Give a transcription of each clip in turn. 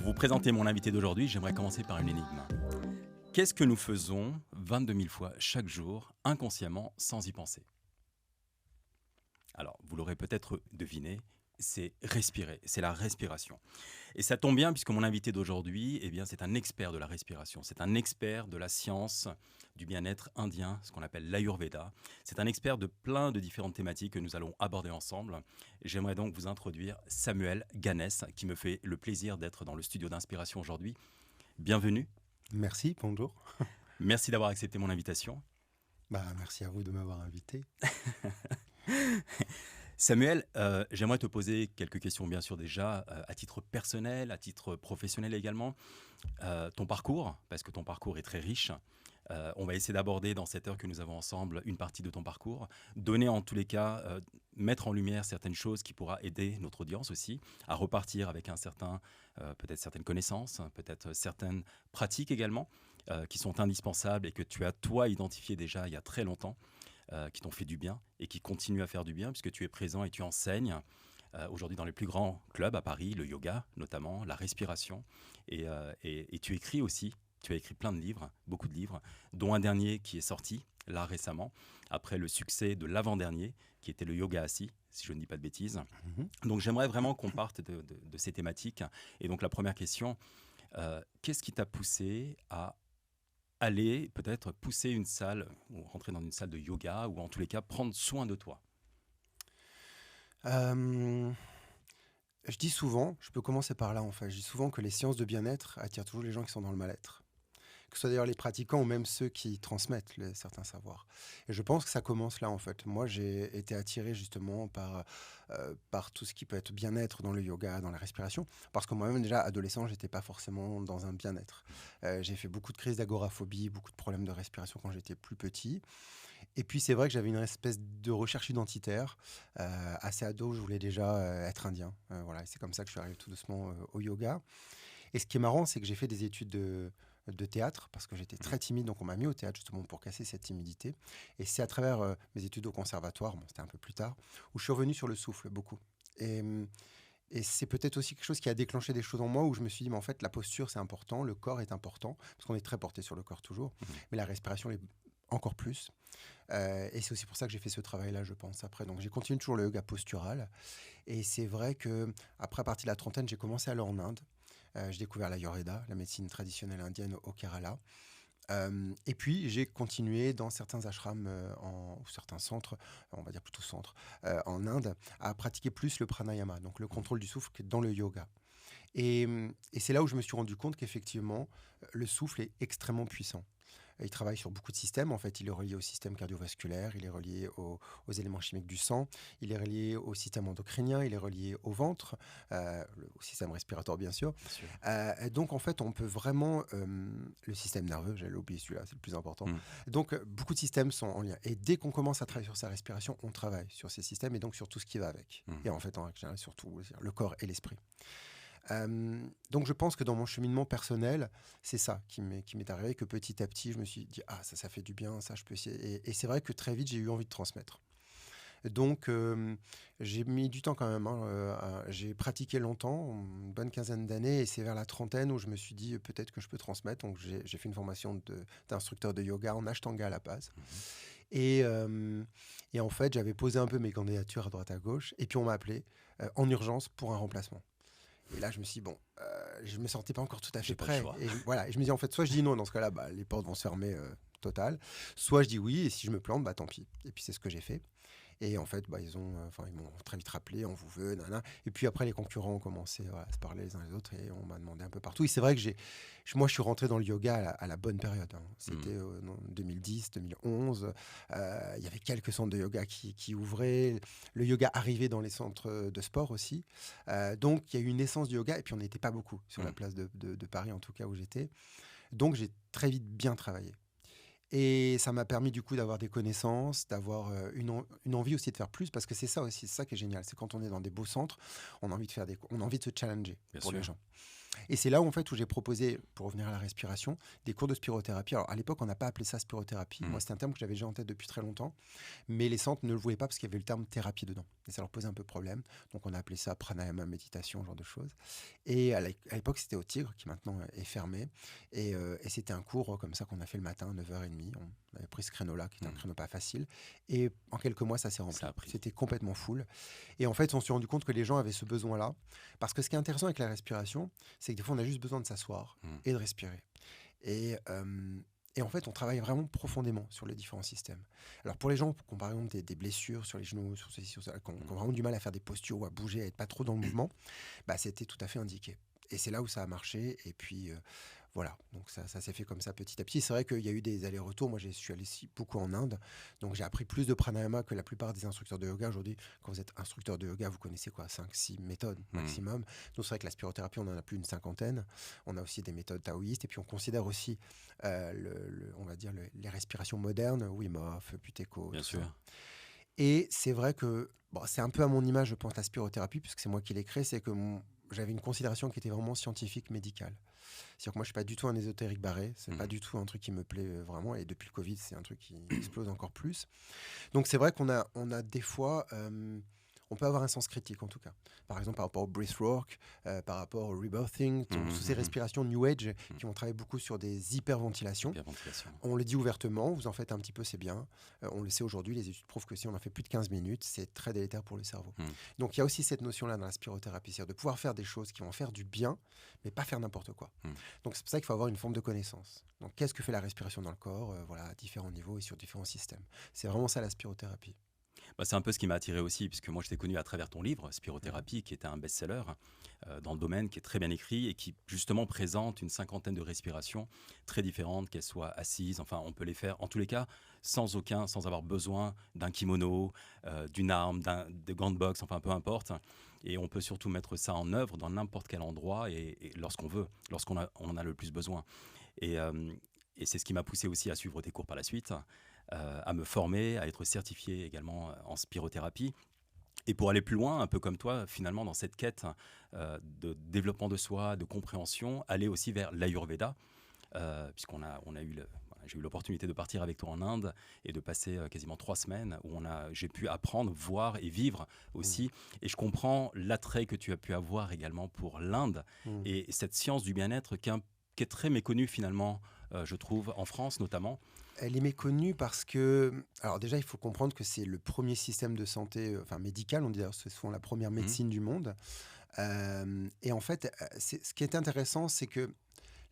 vous présenter mon invité d'aujourd'hui, j'aimerais commencer par une énigme. Qu'est-ce que nous faisons 22 000 fois chaque jour, inconsciemment, sans y penser? Alors, vous l'aurez peut-être deviné, c'est respirer, c'est la respiration. Et ça tombe bien puisque mon invité d'aujourd'hui, eh bien, c'est un expert de la respiration, c'est un expert de la science du bien-être indien, ce qu'on appelle l'Ayurveda. C'est un expert de plein de différentes thématiques que nous allons aborder ensemble. J'aimerais donc vous introduire Samuel Ganès, qui me fait le plaisir d'être dans le studio d'inspiration aujourd'hui. Bienvenue. Merci, bonjour. Merci d'avoir accepté mon invitation. Merci à vous de m'avoir invité. Samuel, j'aimerais te poser quelques questions, bien sûr, déjà, à titre personnel, à titre professionnel également. Ton parcours, parce que ton parcours est très riche. On va essayer d'aborder dans cette heure que nous avons ensemble une partie de ton parcours, donner en tous les cas, mettre en lumière certaines choses qui pourra aider notre audience aussi à repartir avec peut-être certaines connaissances, peut-être certaines pratiques également, qui sont indispensables et que tu as toi identifié déjà il y a très longtemps. Qui t'ont fait du bien et qui continuent à faire du bien puisque tu es présent et tu enseignes aujourd'hui dans les plus grands clubs à Paris, le yoga notamment, la respiration. Et tu écris aussi, tu as écrit plein de livres, beaucoup de livres, dont un dernier qui est sorti là récemment, après le succès de l'avant-dernier, qui était le yoga assis, si je ne dis pas de bêtises. Donc j'aimerais vraiment qu'on parte de ces thématiques. Et donc la première question, qu'est-ce qui t'a poussé à aller peut-être pousser une salle ou rentrer dans une salle de yoga ou en tous les cas prendre soin de toi? Euh, je dis souvent, je peux commencer par là en fait, je dis souvent que les sciences de bien-être attirent toujours les gens qui sont dans le mal-être. Que ce soit d'ailleurs les pratiquants ou même ceux qui transmettent certains savoirs. Et je pense que ça commence là en fait. Moi j'ai été attiré justement par tout ce qui peut être bien-être dans le yoga, dans la respiration, parce que moi-même déjà adolescent, j'étais pas forcément dans un bien-être. J'ai fait beaucoup de crises d'agoraphobie, beaucoup de problèmes de respiration quand j'étais plus petit. Et puis c'est vrai que j'avais une espèce de recherche identitaire. Assez ado, je voulais déjà être indien. Voilà, et c'est comme ça que je suis arrivé tout doucement au yoga. Et ce qui est marrant, c'est que j'ai fait des études de théâtre parce que j'étais très timide, donc on m'a mis au théâtre justement pour casser cette timidité. Et c'est à travers mes études au conservatoire, bon, c'était un peu plus tard, où je suis revenu sur le souffle beaucoup. Et, hum, et c'est peut-être aussi quelque chose qui a déclenché des choses en moi où je me suis dit, mais en fait, la posture, c'est important, le corps est important, parce qu'on est très porté sur le corps toujours, mais la respiration l'est encore plus. Et c'est aussi pour ça que j'ai fait ce travail-là, je pense, après. Donc j'ai continué toujours le yoga postural. Et c'est vrai que après, à partir de la trentaine, j'ai commencé à aller en Inde. J'ai découvert l'Ayurveda, la médecine traditionnelle indienne au Kerala. Et puis j'ai continué dans certains ashrams ou certains centres, on va dire plutôt centres, en Inde, à pratiquer plus le pranayama, donc le contrôle du souffle dans le yoga. Et c'est là où je me suis rendu compte qu'effectivement, le souffle est extrêmement puissant. Il travaille sur beaucoup de systèmes. En fait, il est relié au système cardiovasculaire, il est relié aux éléments chimiques du sang, il est relié au système endocrinien, il est relié au ventre, au système respiratoire, bien sûr. Bien sûr. Donc, en fait, on peut vraiment... le système nerveux, j'allais oublier celui-là, c'est le plus important. Mm. Donc, beaucoup de systèmes sont en lien. Et dès qu'on commence à travailler sur sa respiration, on travaille sur ces systèmes et donc sur tout ce qui va avec. Mm. Et en fait, en général, surtout le corps et l'esprit. Donc je pense que dans mon cheminement personnel, c'est ça qui m'est arrivé, que petit à petit, je me suis dit, ah, ça fait du bien, ça, je peux essayer. Et c'est vrai que très vite, j'ai eu envie de transmettre. Donc j'ai mis du temps quand même. J'ai pratiqué longtemps, une bonne quinzaine d'années, et c'est vers la trentaine où je me suis dit, peut-être que je peux transmettre. Donc j'ai fait une formation d'instructeur de yoga en Ashtanga à la base. Et, et en fait, j'avais posé un peu mes candidatures à droite à gauche, et puis on m'a appelé en urgence pour un remplacement. Et là, je me suis dit, bon, je me sentais pas encore tout à J'ai fait pas le prêt. choix. Voilà, et je me dis, en fait, soit je dis non, dans ce cas-là, les portes vont se fermer total. Soit je dis oui, et si je me plante, tant pis. Et puis c'est ce que j'ai fait. Et en fait, ils m'ont très vite rappelé, on vous veut, nanana. Et puis après, les concurrents ont commencé à se parler les uns les autres et on m'a demandé un peu partout. Et c'est vrai que moi, je suis rentré dans le yoga à la bonne période. C'était en 2010, 2011. Il y avait quelques centres de yoga qui ouvraient. Le yoga arrivait dans les centres de sport aussi. Donc, il y a eu une naissance du yoga et puis on n'était pas beaucoup sur la place de Paris, en tout cas où j'étais. Donc, j'ai très vite bien travaillé. Et ça m'a permis du coup d'avoir des connaissances, d'avoir une envie aussi de faire plus, parce que c'est ça aussi, c'est ça qui est génial. C'est quand on est dans des beaux centres, on a envie de on a envie de se challenger Bien pour les sûr. gens. Et c'est là où, en fait, où j'ai proposé, pour revenir à la respiration, des cours de spirothérapie. Alors, à l'époque, on n'a pas appelé ça spirothérapie. Moi, c'était un terme que j'avais déjà en tête depuis très longtemps. Mais les centres ne le voulaient pas parce qu'il y avait le terme thérapie dedans. Et ça leur posait un peu problème. Donc, on a appelé ça pranayama, méditation, ce genre de choses. Et à l'époque, c'était au Tigre, qui maintenant est fermé. Et c'était un cours comme ça qu'on a fait le matin à 9h30. On avait pris ce créneau-là, qui était un créneau pas facile. Et en quelques mois, ça s'est rempli. Ça a pris. C'était complètement full. Et en fait, on s'est rendu compte que les gens avaient ce besoin-là. Parce que ce qui est intéressant avec la respiration, c'est que des fois, on a juste besoin de s'asseoir et de respirer. Et, euh, et en fait, on travaille vraiment profondément sur les différents systèmes. Alors, pour les gens qui ont par exemple des blessures sur les genoux, sur ceci, sur ça, qui ont vraiment du mal à faire des postures ou à bouger, à être pas trop dans le mouvement, bah, c'était tout à fait indiqué. Et c'est là où ça a marché. Et puis, voilà. Donc, ça s'est fait comme ça petit à petit. C'est vrai qu'il y a eu des allers-retours. Moi, je suis allé beaucoup en Inde. Donc, j'ai appris plus de pranayama que la plupart des instructeurs de yoga. Aujourd'hui, quand vous êtes instructeur de yoga, vous connaissez quoi, 5-6 méthodes maximum. Nous, c'est vrai que la spirothérapie, on en a plus d'une cinquantaine. On a aussi des méthodes taoïstes. Et puis, on considère aussi, on va dire, les respirations modernes, Wim Hof, Buteyko, Bien tout sûr. ça. Et c'est vrai que c'est un peu à mon image, je pense, la spirothérapie, puisque c'est moi qui l'ai créé, c'est que j'avais une considération qui était vraiment scientifique, médicale. C'est-à-dire que moi, je ne suis pas du tout un ésotérique barré, c'est pas du tout un truc qui me plaît vraiment, et depuis le Covid, c'est un truc qui explose encore plus. Donc c'est vrai qu'on a des fois... on peut avoir un sens critique en tout cas. Par exemple, par rapport au breathwork, par rapport au rebirthing, toutes ces respirations New Age qui vont travailler beaucoup sur des hyperventilations. Hyperventilation. On le dit ouvertement, vous en faites un petit peu, c'est bien. On le sait aujourd'hui, les études prouvent que si on en fait plus de 15 minutes, c'est très délétère pour le cerveau. Donc il y a aussi cette notion-là dans la spirothérapie, c'est-à-dire de pouvoir faire des choses qui vont faire du bien, mais pas faire n'importe quoi. Donc c'est pour ça qu'il faut avoir une forme de connaissance. Donc qu'est-ce que fait la respiration dans le corps, voilà, à différents niveaux et sur différents systèmes. C'est vraiment ça la spirothérapie. Bah, c'est un peu ce qui m'a attiré aussi, puisque moi je t'ai connu à travers ton livre, Spirothérapie, qui était un best-seller dans le domaine, qui est très bien écrit et qui justement présente une cinquantaine de respirations très différentes, qu'elles soient assises, enfin on peut les faire en tous les cas sans avoir besoin d'un kimono, d'une arme, de gants de boxe, enfin peu importe. Et on peut surtout mettre ça en œuvre dans n'importe quel endroit et lorsqu'on veut, on en a le plus besoin. Et, euh, et c'est ce qui m'a poussé aussi à suivre tes cours par la suite, à me former, à être certifié également en spirothérapie. Et pour aller plus loin, un peu comme toi, finalement, dans cette quête de développement de soi, de compréhension, aller aussi vers l'Ayurveda, j'ai eu l'opportunité de partir avec toi en Inde et de passer quasiment 3 semaines où j'ai pu apprendre, voir et vivre aussi. Et je comprends l'attrait que tu as pu avoir également pour l'Inde et cette science du bien-être qui est très méconnue finalement, je trouve, en France notamment. Elle est méconnue parce que, alors déjà, il faut comprendre que c'est le premier système de santé, médical, on dit d'ailleurs, c'est souvent la première médecine du monde. Et en fait, ce qui est intéressant, c'est que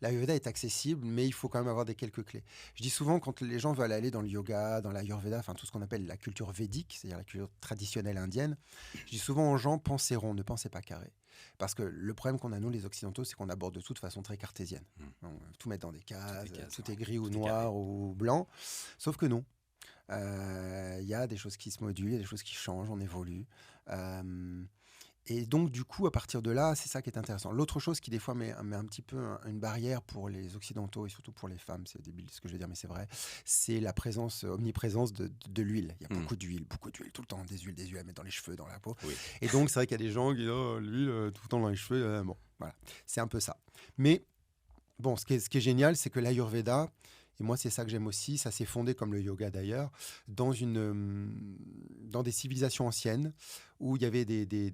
l'Ayurveda est accessible, mais il faut quand même avoir quelques clés. Je dis souvent, quand les gens veulent aller dans le yoga, dans l'Ayurveda, enfin tout ce qu'on appelle la culture védique, c'est-à-dire la culture traditionnelle indienne, je dis souvent aux gens, pensez rond, ne pensez pas carré. Parce que le problème qu'on a, nous, les Occidentaux, c'est qu'on aborde tout de façon très cartésienne. On veut tout mettre dans des cases, tout est gris ou noir ou blanc. Sauf que non. Il y a des choses qui se modulent, il y a des choses qui changent, on évolue. Et donc, du coup, à partir de là, c'est ça qui est intéressant. L'autre chose qui, des fois, met un petit peu une barrière pour les Occidentaux et surtout pour les femmes, c'est débile ce que je vais dire, mais c'est vrai, c'est la omniprésence de l'huile. Il y a beaucoup d'huile, tout le temps, des huiles à mettre dans les cheveux, dans la peau. Oui. Et donc, c'est vrai qu'il y a des gens qui disent, oh, l'huile, tout le temps dans les cheveux. Bon, voilà, c'est un peu ça. Mais, bon, ce qui est génial, c'est que l'Ayurveda, et moi, c'est ça que j'aime aussi. Ça s'est fondé, comme le yoga d'ailleurs, dans des civilisations anciennes où il y avait des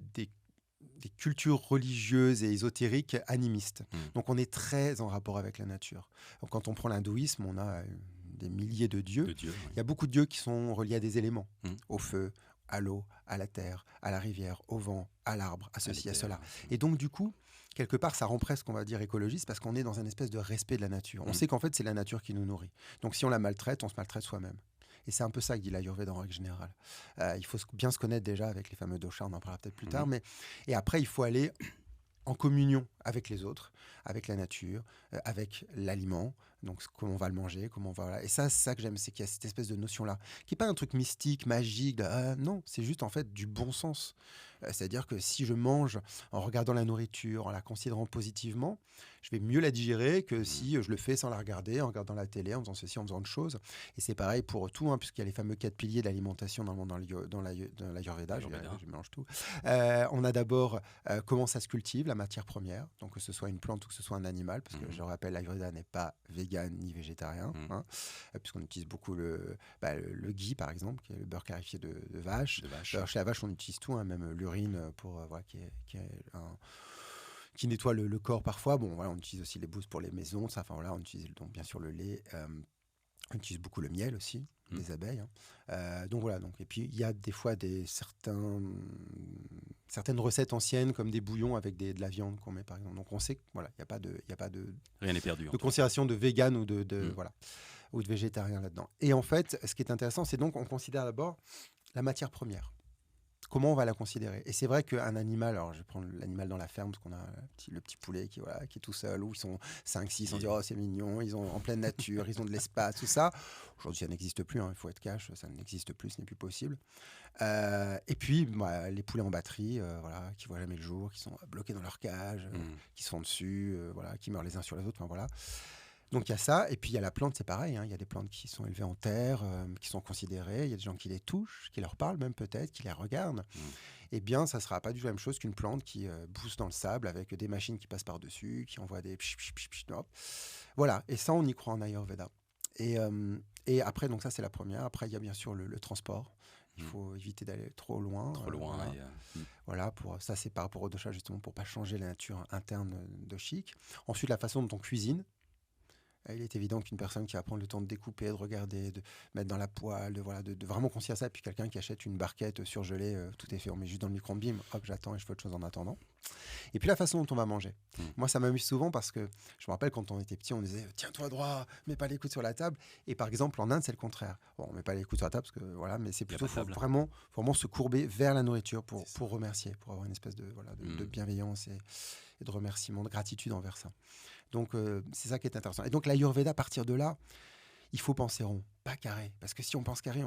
cultures religieuses et ésotériques animistes. Donc, on est très en rapport avec la nature. Donc, quand on prend l'hindouisme, on a des milliers de dieux. Il y a beaucoup de dieux qui sont reliés à des éléments, au feu, à l'eau, à la terre, à la rivière, au vent, à l'arbre, à ceci, à cela. Et donc, du coup, quelque part, ça rend presque, on va dire, écologiste parce qu'on est dans une espèce de respect de la nature. On sait qu'en fait, c'est la nature qui nous nourrit. Donc, si on la maltraite, on se maltraite soi-même. Et c'est un peu ça que dit l'Ayurveda en règle générale. Il faut bien se connaître déjà avec les fameux doshas, on en parlera peut-être plus tard. Et après, il faut aller en communion avec les autres, avec la nature, avec l'aliment, donc comment on va le manger, Et ça, c'est ça que j'aime, c'est qu'il y a cette espèce de notion-là, qui n'est pas un truc mystique, magique, non, c'est juste en fait du bon sens. C'est-à-dire que si je mange en regardant la nourriture, en la considérant positivement, je vais mieux la digérer que si je le fais sans la regarder, en regardant la télé, en faisant ceci, en faisant autre chose. Et c'est pareil pour tout, hein, puisqu'il y a les fameux 4 piliers d'alimentation dans l'Ayurveda, Ayurveda. je mélange tout. On a d'abord comment ça se cultive, la matière première, donc que ce soit une plante ou que ce soit un animal, parce que je rappelle, l'Ayurveda n'est pas vegan ni végétarien, hein, puisqu'on utilise beaucoup le ghee, par exemple, qui est le beurre clarifié de vache. Alors, chez la vache, on utilise tout, hein, même l'urine, voilà, qui nettoie le corps parfois. Bon, voilà, on utilise aussi les bousses pour les maisons, ça. Enfin voilà, on utilise donc bien sûr le lait. On utilise beaucoup le miel aussi, des abeilles, hein. Donc voilà. Donc, et puis il y a des fois certaines recettes anciennes comme des bouillons avec de la viande qu'on met par exemple. Donc on sait que voilà, il n'y a pas de Rien n'est perdu. de considération de vegan ou voilà, ou de végétarien là-dedans. Et en fait, ce qui est intéressant, c'est donc on considère d'abord la matière première. Comment on va la considérer? Et c'est vrai qu'un animal, alors je vais prendre l'animal dans la ferme, parce qu'on a le petit poulet qui est tout seul, où ils sont 5-6, on dit oh c'est mignon, ils sont en pleine nature, ils ont de l'espace, tout ça. Aujourd'hui ça n'existe plus, hein, il faut être cash, ça n'existe plus, ce n'est plus possible. Et puis les poulets en batterie, voilà, qui voient jamais le jour, qui sont bloqués dans leur cage, qui se font dessus, voilà, qui meurent les uns sur les autres, enfin voilà. Donc il y a ça, et puis il y a la plante, c'est pareil, hein, il y a des plantes qui sont élevées en terre, qui sont considérées, il y a des gens qui les touchent, qui leur parlent même peut-être, qui les regardent. Eh bien, ça ne sera pas du tout la même chose qu'une plante qui pousse dans le sable avec des machines qui passent par-dessus, qui envoient des hop. Voilà, et ça on y croit en Ayurveda. Et après, donc ça c'est la première, après il y a bien sûr le transport. Il faut éviter d'aller trop loin. Voilà. Voilà, ça c'est par rapport au dosha justement, pour ne pas changer la nature interne doshique. Ensuite, la façon dont on cuisine. Il est évident qu'une personne qui va prendre le temps de découper, de regarder, de mettre dans la poêle, de vraiment considérer ça, et puis quelqu'un qui achète une barquette surgelée, tout est fait, on met juste dans le micro-ondes, bim, hop, j'attends et je fais autre chose en attendant. Et puis la façon dont on va manger. Moi, ça m'amuse souvent parce que je me rappelle quand on était petit, on disait tiens-toi droit, mets pas les coudes sur la table. Et par exemple, en Inde, c'est le contraire. Bon, on met pas les coudes sur la table parce que voilà, mais c'est plutôt faut vraiment se courber vers la nourriture pour remercier, pour avoir une espèce de bienveillance et de remerciement, de gratitude envers ça. Donc, c'est ça qui est intéressant. Et donc, l'Ayurveda, à partir de là, il faut penser rond, pas carré. Parce que si on pense carré,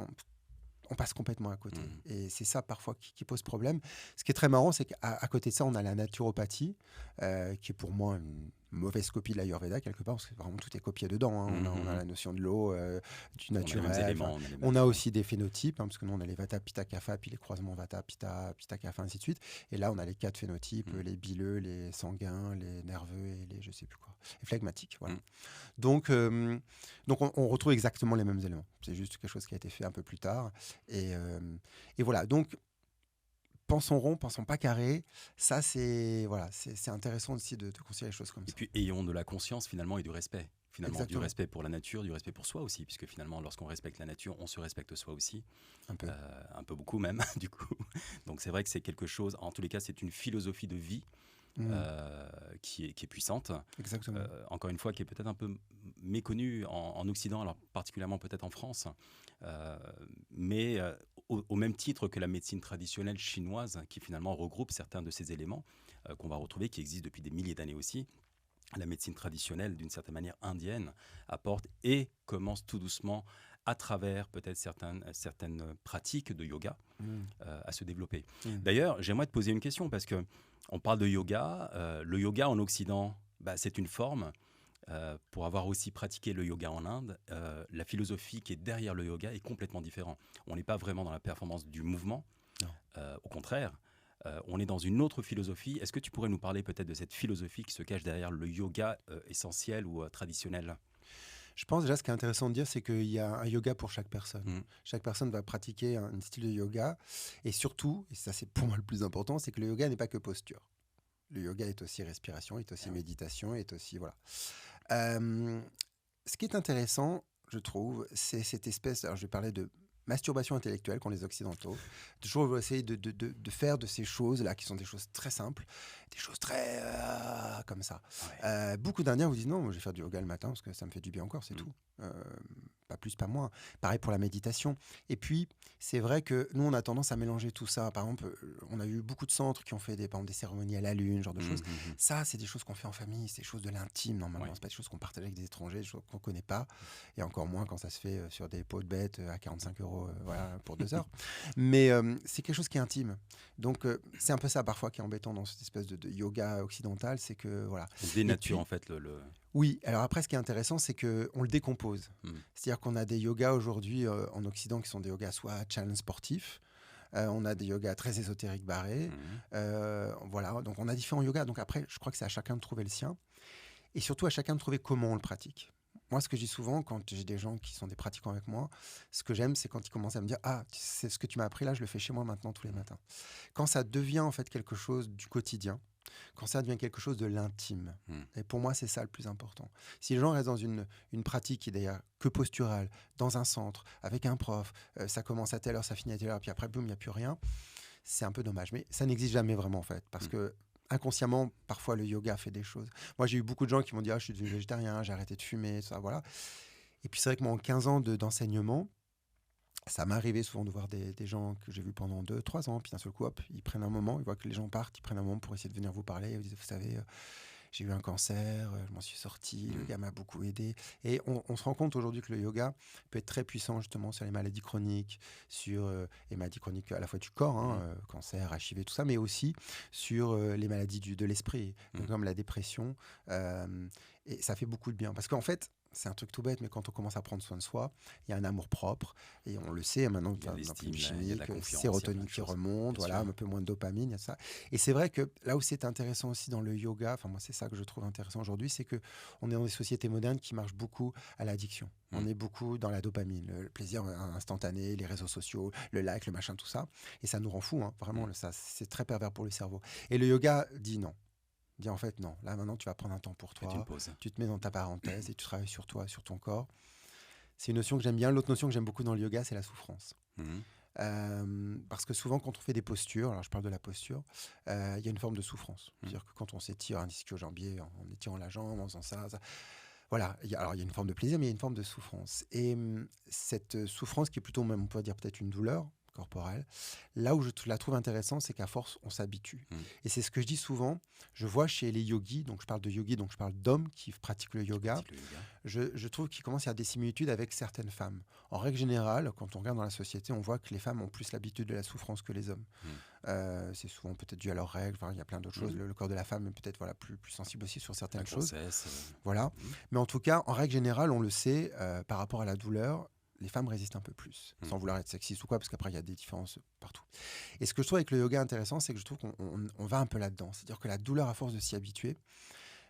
on passe complètement à côté. Et c'est ça, parfois, qui pose problème. Ce qui est très marrant, c'est qu'à côté de ça, on a la naturopathie, qui est pour moi une mauvaise copie de l'Ayurveda, quelque part, parce que vraiment tout est copié dedans. Hein. On a la notion de l'eau, du naturel. On a aussi des phénotypes, hein, parce que nous, on a les Vata, Pitta, Kapha, puis les croisements Vata, Pitta, Kapha, ainsi de suite. Et là, on a les 4 phénotypes, les bileux, les sanguins, les nerveux et les je sais plus quoi, les phlegmatiques. Voilà. Donc on retrouve exactement les mêmes éléments. C'est juste quelque chose qui a été fait un peu plus tard. Et voilà. Donc, pensons rond, pensons pas carré. Ça, c'est intéressant aussi de considérer les choses comme ça. Et puis, ayons de la conscience finalement et du respect. Finalement, Exactement. du respect pour la nature, du respect pour soi aussi, puisque finalement, lorsqu'on respecte la nature, on se respecte soi aussi. Un peu beaucoup même, du coup. Donc c'est vrai que c'est quelque chose, en tous les cas, c'est une philosophie de vie qui est puissante. Exactement. Encore une fois, qui est peut-être un peu méconnue en Occident, alors particulièrement peut-être en France. Mais au même titre que la médecine traditionnelle chinoise, qui finalement regroupe certains de ces éléments qu'on va retrouver, qui existent depuis des milliers d'années aussi, la médecine traditionnelle, d'une certaine manière indienne, apporte et commence tout doucement, à travers peut-être certaines pratiques de yoga, à se développer. D'ailleurs, j'aimerais te poser une question, parce qu'on parle de yoga. Le yoga en Occident, c'est une forme. Pour avoir aussi pratiqué le yoga en Inde, la philosophie qui est derrière le yoga est complètement différente. On n'est pas vraiment dans la performance du mouvement. Au contraire, on est dans une autre philosophie. Est-ce que tu pourrais nous parler peut-être de cette philosophie qui se cache derrière le yoga essentiel ou traditionnel ? Je pense déjà, ce qui est intéressant de dire, c'est qu'il y a un yoga pour chaque personne. Chaque personne va pratiquer un style de yoga. Et surtout, et ça c'est pour moi le plus important, c'est que le yoga n'est pas que posture. Le yoga est aussi respiration, est aussi méditation, est aussi... Voilà. Ce qui est intéressant, je trouve, c'est cette espèce... Alors je vais parler de masturbation intellectuelle qu'ont les Occidentaux. Toujours essayer de faire de ces choses-là, qui sont des choses très simples, des choses très... comme ça. Ouais. Beaucoup d'Indiens vous disent non, moi, je vais faire du yoga le matin parce que ça me fait du bien encore, c'est tout. Pas plus, pas moins. Pareil pour la méditation. Et puis, c'est vrai que nous, on a tendance à mélanger tout ça. Par exemple, on a eu beaucoup de centres qui ont fait par exemple, des cérémonies à la lune, genre de choses. Ça, c'est des choses qu'on fait en famille, c'est des choses de l'intime, normalement. C'est pas des choses qu'on partage avec des étrangers, des choses qu'on connaît pas. Et encore moins quand ça se fait sur des pots de bêtes à 45 € pour, voilà, pour 2 heures. Mais c'est quelque chose qui est intime. Donc c'est un peu ça parfois qui est embêtant dans cette espèce de yoga occidental, c'est que voilà. On Et dénature puis, en fait le... oui, alors après, ce qui est intéressant, c'est qu'on le décompose. Hmm. C'est-à-dire qu'on a des yogas aujourd'hui en Occident qui sont des yogas soit challenge sportifs, on a des yogas très ésotériques barrés. Hmm. Voilà, donc on a différents yogas. Donc après, je crois que c'est à chacun de trouver le sien. Et surtout à chacun de trouver comment on le pratique. Moi, ce que je dis souvent quand j'ai des gens qui sont des pratiquants avec moi, ce que j'aime, c'est quand ils commencent à me dire ah, c'est ce que tu m'as appris là, je le fais chez moi maintenant tous les matins. Quand ça devient en fait quelque chose du quotidien, quand ça devient quelque chose de l'intime. Hmm. Et pour moi, c'est ça le plus important. Si les gens restent dans une pratique qui est d'ailleurs que posturale, dans un centre, avec un prof, ça commence à telle heure, ça finit à telle heure, puis après, boum, il n'y a plus rien, c'est un peu dommage. Mais ça n'existe jamais vraiment, en fait, parce que inconsciemment, parfois, le yoga fait des choses. Moi, j'ai eu beaucoup de gens qui m'ont dit ah, je suis devenu végétarien, j'ai arrêté de fumer, tout ça, voilà. Et puis, c'est vrai que moi, en 15 ans d'enseignement, ça m'est arrivé souvent de voir des gens que j'ai vus pendant 2, 3 ans, puis d'un seul coup, hop, ils prennent un moment, ils voient que les gens partent, ils prennent un moment pour essayer de venir vous parler. Ils vous disent, vous savez, j'ai eu un cancer, je m'en suis sorti, le yoga m'a beaucoup aidé. Et on se rend compte aujourd'hui que le yoga peut être très puissant justement sur les maladies chroniques, sur les maladies chroniques à la fois du corps, hein, cancer, HIV, tout ça, mais aussi sur les maladies de l'esprit, comme la dépression. Et ça fait beaucoup de bien. Parce qu'en fait, c'est un truc tout bête, mais quand on commence à prendre soin de soi, il y a un amour propre. Et on le sait maintenant, Il y a dans l'estime, de il y a chimie, de la confiance, il y a sérotonine plein de qui choses. remonte, Bien voilà, sûr. un peu moins de dopamine, il y a ça. Et c'est vrai que là où c'est intéressant aussi dans le yoga, enfin moi c'est ça que je trouve intéressant aujourd'hui, c'est que on est dans des sociétés modernes qui marchent beaucoup à l'addiction. On est beaucoup dans la dopamine, le plaisir instantané, les réseaux sociaux, le like, le machin, tout ça. Et ça nous rend fous, hein, vraiment, ça, c'est très pervers pour le cerveau. Et le yoga dit non. Dit en fait non, là maintenant tu vas prendre un temps pour Faites toi, une pause. tu te mets dans ta parenthèse et tu travailles sur toi, sur ton corps. C'est une notion que j'aime bien. L'autre notion que j'aime beaucoup dans le yoga, c'est la souffrance. Mhm. Parce que souvent, quand on fait des postures, alors je parle de la posture, il y a une forme de souffrance. C'est-à-dire que quand on s'étire un ischio-jambier en étirant la jambe, en faisant ça, voilà. Alors il y a une forme de plaisir, mais il y a une forme de souffrance. Et cette souffrance qui est plutôt, même on pourrait dire peut-être une douleur corporelle, là où je la trouve intéressante, c'est qu'à force, on s'habitue. Et c'est ce que je dis souvent. Je vois chez les yogis, donc je parle de yogis, donc je parle d'hommes qui pratiquent le yoga. Je trouve qu'il commence à y avoir des similitudes avec certaines femmes. En règle générale, quand on regarde dans la société, on voit que les femmes ont plus l'habitude de la souffrance que les hommes. C'est souvent peut-être dû à leurs règles, il y a plein d'autres choses. Le corps de la femme est peut-être voilà, plus sensible aussi sur certaines choses. Voilà. Mais en tout cas, en règle générale, on le sait, par rapport à la douleur, les femmes résistent un peu plus, sans vouloir être sexiste ou quoi, parce qu'après, il y a des différences partout. Et ce que je trouve avec le yoga intéressant, c'est que je trouve qu'on va un peu là-dedans. C'est-à-dire que la douleur, à force de s'y habituer,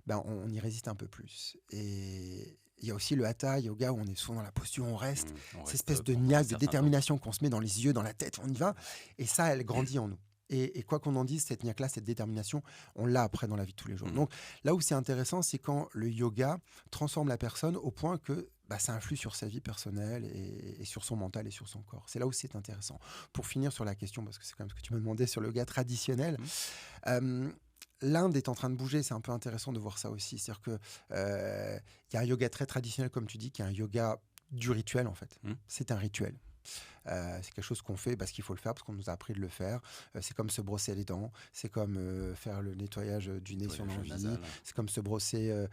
ben, on y résiste un peu plus. Et il y a aussi le hatha yoga où on est souvent dans la posture, on reste, cette espèce de niaque, de détermination qu'on se met dans les yeux, dans la tête, on y va. Et ça, elle grandit en nous. Et quoi qu'on en dise, cette niaque-là, cette détermination, on l'a après dans la vie de tous les jours. Donc là où c'est intéressant, c'est quand le yoga transforme la personne au point que ça influe sur sa vie personnelle et sur son mental et sur son corps. C'est là où c'est intéressant. Pour finir sur la question, parce que c'est quand même ce que tu me demandais sur le yoga traditionnel, l'Inde est en train de bouger, c'est un peu intéressant de voir ça aussi. C'est-à-dire qu'il y a un yoga très traditionnel, comme tu dis, qui est un yoga du rituel en fait. C'est un rituel. C'est quelque chose qu'on fait parce qu'il faut le faire, parce qu'on nous a appris de le faire. C'est comme se brosser les dents, c'est comme faire le nettoyage du nez si on a envie, c'est comme se brosser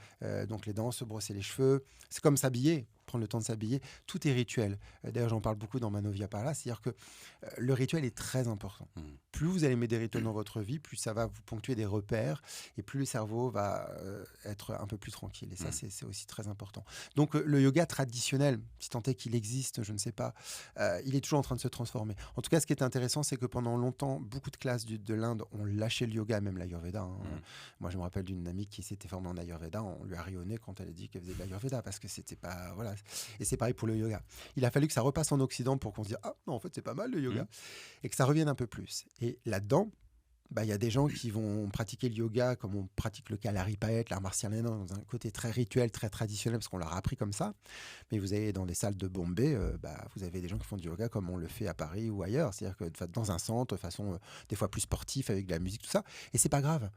donc les dents, se brosser les cheveux, c'est comme s'habiller, prendre le temps de s'habiller. Tout est rituel. D'ailleurs, j'en parle beaucoup dans Manovia Parla, c'est-à-dire que le rituel est très important. Plus vous allez mettre des rituels dans votre vie, plus ça va vous ponctuer des repères et plus le cerveau va être un peu plus tranquille. Et ça, c'est aussi très important. Donc, le yoga traditionnel, si tant est qu'il existe, je ne sais pas, il est toujours en train de se transformer. En tout cas, ce qui est intéressant, c'est que pendant longtemps, beaucoup de classes de l'Inde ont lâché le yoga, même l'Ayurveda. Moi, je me rappelle d'une amie qui s'était formée en Ayurveda. On lui a rayonné quand elle a dit qu'elle faisait de l'Ayurveda parce que c'était pas... Voilà. Et c'est pareil pour le yoga. Il a fallu que ça repasse en Occident pour qu'on se dise « Ah, non, en fait, c'est pas mal le yoga. Et que ça revienne un peu plus. Et là-dedans, il y a des gens qui vont pratiquer le yoga comme on pratique le Kalarippayat, l'art martial indien, dans un côté très rituel, très traditionnel, parce qu'on leur a appris comme ça. Mais vous avez dans des salles de Bombay, vous avez des gens qui font du yoga comme on le fait à Paris ou ailleurs. C'est-à-dire que dans un centre, de façon des fois plus sportive, avec de la musique, tout ça. Et c'est pas grave.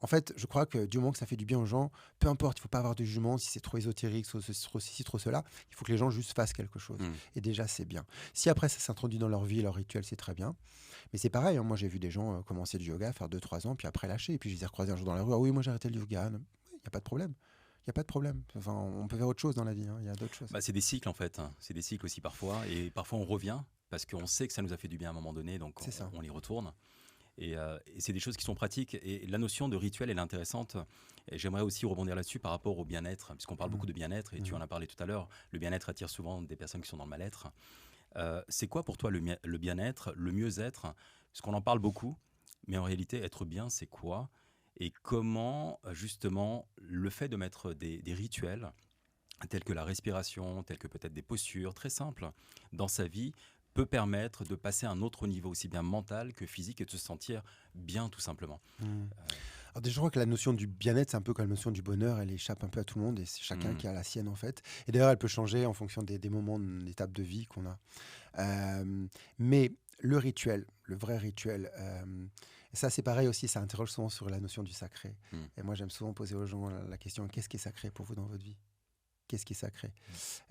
En fait, je crois que du moment que ça fait du bien aux gens, peu importe, il ne faut pas avoir de jugement, si c'est trop ésotérique, trop ceci, trop cela, il faut que les gens juste fassent quelque chose. Et déjà, c'est bien. Si après, ça s'introduit dans leur vie, leur rituel, c'est très bien. Mais c'est pareil, hein, moi j'ai vu des gens commencer du yoga, faire 2-3 ans, puis après lâcher. Et puis je les ai recroisés un jour dans la rue, ah oui, moi j'ai arrêté le yoga. Il n'y a pas de problème. Il n'y a pas de problème. Enfin, on peut faire autre chose dans la vie. Il y a d'autres choses. C'est des cycles en fait. C'est des cycles aussi parfois. Et parfois on revient parce qu'on sait que ça nous a fait du bien à un moment donné, donc C'est ça. on y retourne. Et c'est des choses qui sont pratiques. Et la notion de rituel, elle est intéressante. Et j'aimerais aussi rebondir là-dessus par rapport au bien-être, puisqu'on parle beaucoup de bien-être, et tu en as parlé tout à l'heure. Le bien-être attire souvent des personnes qui sont dans le mal-être. C'est quoi pour toi le bien-être, le mieux-être? Puisqu'on en parle beaucoup, mais en réalité, être bien, c'est quoi? Et comment, justement, le fait de mettre des rituels, tels que la respiration, tels que peut-être des postures très simples dans sa vie, peut permettre de passer à un autre niveau, aussi bien mental que physique, et de se sentir bien, tout simplement. Mmh. Alors déjà, je crois que la notion du bien-être, c'est un peu comme la notion du bonheur, elle échappe un peu à tout le monde et c'est chacun Mhm. qui a la sienne en fait. Et d'ailleurs, elle peut changer en fonction des moments, d'étapes de vie qu'on a. Mais le rituel, le vrai rituel, ça c'est pareil aussi, ça interroge souvent sur la notion du sacré. Mhm. Et moi, j'aime souvent poser aux gens la question, qu'est-ce qui est sacré pour vous dans votre vie? Qu'est-ce qui est sacré?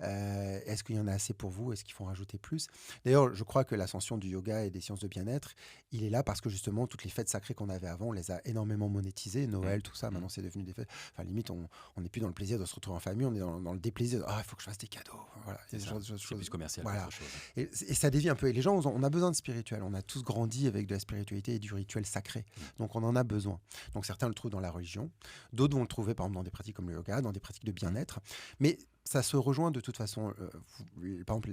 Est-ce qu'il y en a assez pour vous? Est-ce qu'il faut en rajouter plus? D'ailleurs, je crois que l'ascension du yoga et des sciences de bien-être, il est là parce que justement, toutes les fêtes sacrées qu'on avait avant, on les a énormément monétisées. Mhm. Noël, tout ça, maintenant c'est devenu des fêtes. Enfin, limite, on n'est plus dans le plaisir de se retrouver en famille, on est dans le déplaisir. Ah, il faut que je fasse des cadeaux. Voilà, C'est ça. C'est choses. plus commercial Voilà. qu'autre chose. Et ça dévie un peu. Et les gens, on a besoin de spirituel. On a tous grandi avec de la spiritualité et du rituel sacré. Donc, on en a besoin. Donc, certains le trouvent dans la religion. D'autres vont le trouver, par exemple, dans des pratiques comme le yoga, dans des pratiques de bien-être. Mais ça se rejoint de toute façon. Par exemple,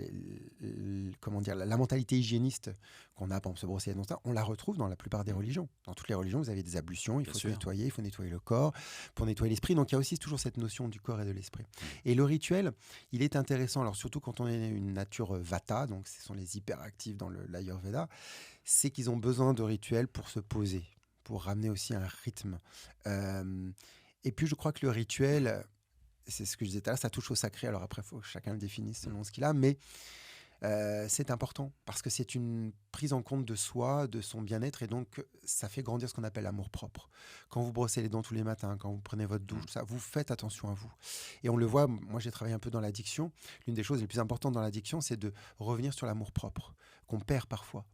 comment dire, la mentalité hygiéniste qu'on a, par exemple, se brosser les dents, on la retrouve dans la plupart des religions. Dans toutes les religions, vous avez des ablutions, il Bien faut se sûr. nettoyer, il faut nettoyer le corps pour nettoyer l'esprit. Donc il y a aussi toujours cette notion du corps et de l'esprit. Et le rituel, il est intéressant, alors surtout quand on est une nature vata, donc ce sont les hyperactifs dans l'Ayurveda, c'est qu'ils ont besoin de rituels pour se poser, pour ramener aussi un rythme. Et puis je crois que le rituel, c'est ce que je disais tout à l'heure, ça touche au sacré. Alors après, il faut que chacun le définisse selon ce qu'il a, mais c'est important parce que c'est une prise en compte de soi, de son bien-être, et donc ça fait grandir ce qu'on appelle l'amour-propre. Quand vous brossez les dents tous les matins, quand vous prenez votre douche, tout ça, vous faites attention à vous. Et on le voit, moi j'ai travaillé un peu dans l'addiction. L'une des choses les plus importantes dans l'addiction, c'est de revenir sur l'amour-propre, qu'on perd parfois.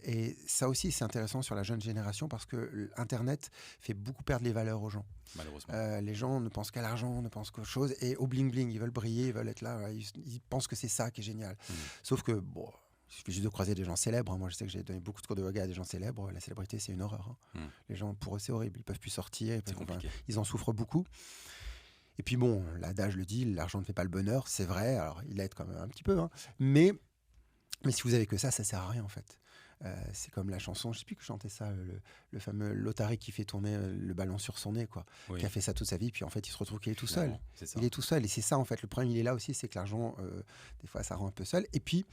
Et ça aussi, c'est intéressant sur la jeune génération parce que Internet fait beaucoup perdre les valeurs aux gens. Malheureusement. Les gens ne pensent qu'à l'argent, ne pensent qu'autre chose, et au bling-bling, ils veulent briller, ils veulent être là, ouais, ils pensent que c'est ça qui est génial. Sauf que, bon, il suffit juste de croiser des gens célèbres. Hein. Moi, je sais que j'ai donné beaucoup de cours de yoga à des gens célèbres. La célébrité, c'est une horreur. Hein. Les gens, pour eux, c'est horrible. Ils peuvent plus sortir. C'est compliqué. Ils en souffrent beaucoup. Et puis bon, l'adage le dit, l'argent ne fait pas le bonheur. C'est vrai. Alors, il aide quand même un petit peu. Hein. Mais si vous avez que ça sert à rien, en fait. C'est comme la chanson, je ne sais plus qui chantait ça, le fameux Lotari qui fait tourner le ballon sur son nez, quoi, Oui. qui a fait ça toute sa vie, puis en fait il se retrouve qu'il est tout seul. Finalement, c'est ça. Il est tout seul, et c'est ça en fait. Le problème, il est là aussi, c'est que l'argent, des fois, ça rend un peu seul. Et puis,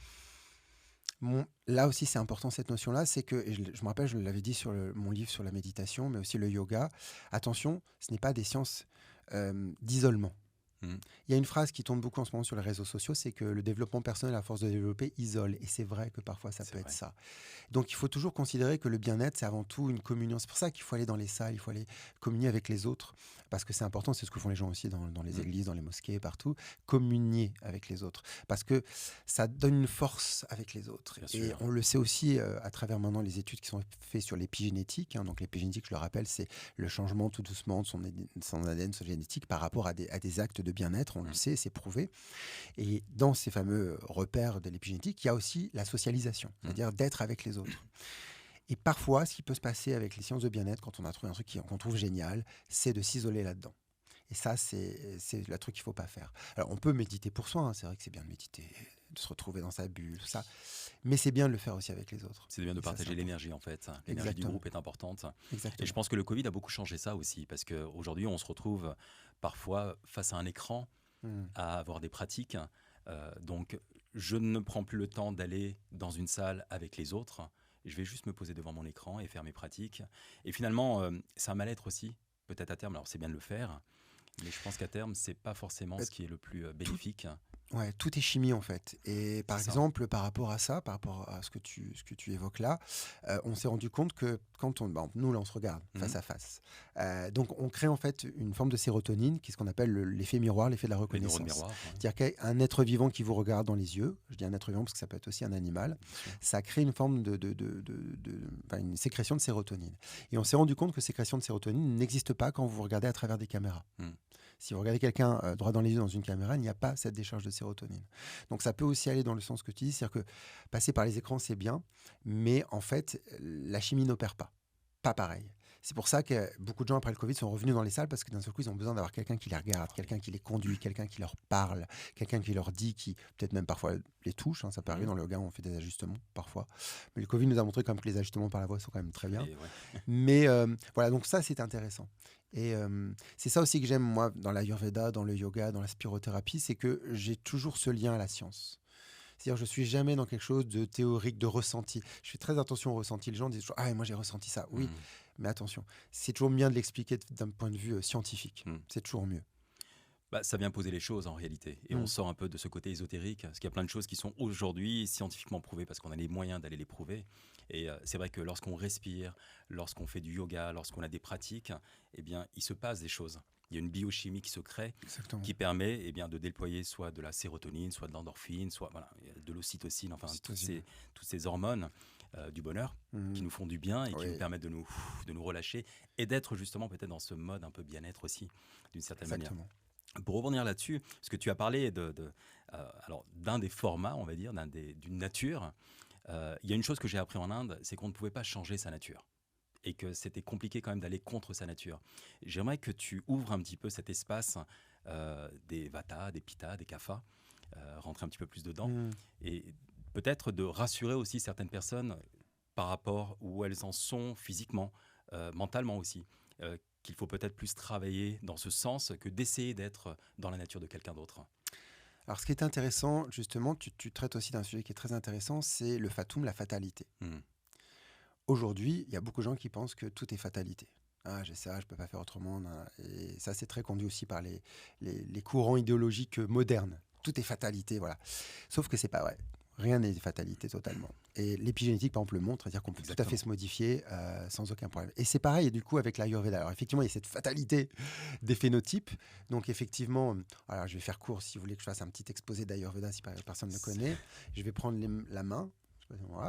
là aussi, c'est important cette notion-là, c'est que, et je me rappelle, je l'avais dit sur mon livre sur la méditation, mais aussi le yoga, attention, ce n'est pas des sciences d'isolement. Il y a une phrase qui tourne beaucoup en ce moment sur les réseaux sociaux, c'est que le développement personnel, à force de développer, isole. Et c'est vrai que parfois, ça peut être ça. Donc, il faut toujours considérer que le bien-être, c'est avant tout une communion. C'est pour ça qu'il faut aller dans les salles, il faut aller communier avec les autres, parce que c'est important, c'est ce que font les gens aussi dans les églises, dans les mosquées, partout, communier avec les autres, parce que ça donne une force avec les autres. Bien Et sûr. on le sait aussi à travers maintenant les études qui sont faites sur l'épigénétique. Hein. Donc, l'épigénétique, je le rappelle, c'est le changement tout doucement de son ADN, son génétique, par rapport à des actes de bien-être. On le sait, c'est prouvé. Et dans ces fameux repères de l'épigénétique, il y a aussi la socialisation, c'est-à-dire d'être avec les autres. Et parfois, ce qui peut se passer avec les sciences de bien-être, quand on a trouvé un truc qu'on trouve génial, c'est de s'isoler là-dedans. Et ça, c'est le truc qu'il ne faut pas faire. Alors, on peut méditer pour soi, hein. C'est vrai que c'est bien de méditer, de se retrouver dans sa bulle, tout ça. Mais c'est bien de le faire aussi avec les autres. C'est bien de partager l'énergie, en fait. L'énergie du groupe est importante. Exactement. Et je pense que le Covid a beaucoup changé ça aussi, parce qu'aujourd'hui, on se retrouve parfois face à un écran, à avoir des pratiques. Donc, je ne prends plus le temps d'aller dans une salle avec les autres. Je vais juste me poser devant mon écran et faire mes pratiques. Et finalement, c'est un mal-être aussi, peut-être à terme. Alors, c'est bien de le faire, mais je pense qu'à terme, c'est pas forcément ce qui est le plus bénéfique. Ouais, tout est chimie en fait. Et par exemple, par rapport à ça, par rapport à ce que tu évoques là, on s'est rendu compte que quand nous là on se regarde face à face, donc on crée en fait une forme de sérotonine qui est ce qu'on appelle l'effet miroir, l'effet de la reconnaissance. Miroir, C'est-à-dire qu'un être vivant qui vous regarde dans les yeux, je dis un être vivant parce que ça peut être aussi un animal, ça crée une forme une sécrétion de sérotonine. Et on s'est rendu compte que sécrétion de sérotonine n'existe pas quand vous regardez à travers des caméras. Si vous regardez quelqu'un droit dans les yeux dans une caméra, il n'y a pas cette décharge de sérotonine. Donc ça peut aussi aller dans le sens que tu dis, c'est-à-dire que passer par les écrans, c'est bien, mais en fait, la chimie n'opère pas. Pas pareil. C'est pour ça que beaucoup de gens après le Covid sont revenus dans les salles parce que d'un seul coup, ils ont besoin d'avoir quelqu'un qui les regarde, quelqu'un qui les conduit, quelqu'un qui leur parle, quelqu'un qui leur dit, qui peut-être même parfois les touche. Ça peut arriver dans le yoga, on fait des ajustements parfois. Mais le Covid nous a montré quand même que les ajustements par la voix sont quand même très bien. Mais voilà, donc ça, c'est intéressant. Et c'est ça aussi que j'aime, moi, dans l'Ayurveda, dans le yoga, dans la spirothérapie, c'est que j'ai toujours ce lien à la science. C'est-à-dire, je ne suis jamais dans quelque chose de théorique, de ressenti. Je fais très attention au ressenti. Les gens disent toujours, ah, moi j'ai ressenti ça. Oui, mais attention, c'est toujours bien de l'expliquer d'un point de vue scientifique. C'est toujours mieux. Ça vient poser les choses en réalité. Et on sort un peu de ce côté ésotérique, parce qu'il y a plein de choses qui sont aujourd'hui scientifiquement prouvées, parce qu'on a les moyens d'aller les prouver. Et c'est vrai que lorsqu'on respire, lorsqu'on fait du yoga, lorsqu'on a des pratiques, eh bien, il se passe des choses. Il y a une biochimie qui se crée, qui permet de déployer soit de la sérotonine, soit de l'endorphine, soit de l'ocytocine, enfin toutes ces hormones du bonheur qui nous font du bien et qui nous permettent de nous relâcher et d'être justement peut-être dans ce mode un peu bien-être aussi, d'une certaine manière. Pour revenir là-dessus, parce que tu as parlé d'un des formats, on va dire, d'une nature, il y a une chose que j'ai appris en Inde, c'est qu'on ne pouvait pas changer sa nature. Et que c'était compliqué quand même d'aller contre sa nature. J'aimerais que tu ouvres un petit peu cet espace des Vata, des Pitta, des Kapha, rentrer un petit peu plus dedans, et peut-être de rassurer aussi certaines personnes par rapport où elles en sont physiquement, mentalement aussi, qu'il faut peut-être plus travailler dans ce sens que d'essayer d'être dans la nature de quelqu'un d'autre. Alors, ce qui est intéressant, justement, tu traites aussi d'un sujet qui est très intéressant, c'est le fatum, la fatalité. Aujourd'hui, il y a beaucoup de gens qui pensent que tout est fatalité. Ah, j'ai ça, je ne peux pas faire autrement. Et ça, c'est très conduit aussi par les courants idéologiques modernes. Tout est fatalité, voilà. Sauf que ce n'est pas vrai. Rien n'est fatalité totalement. Et l'épigénétique, par exemple, le montre, c'est-à-dire qu'on peut tout à fait se modifier sans aucun problème. Et c'est pareil, du coup, avec l'Ayurveda. Alors, effectivement, il y a cette fatalité des phénotypes. Donc, effectivement, alors je vais faire court si vous voulez que je fasse un petit exposé d'Ayurveda si personne ne connaît. Je vais prendre la main.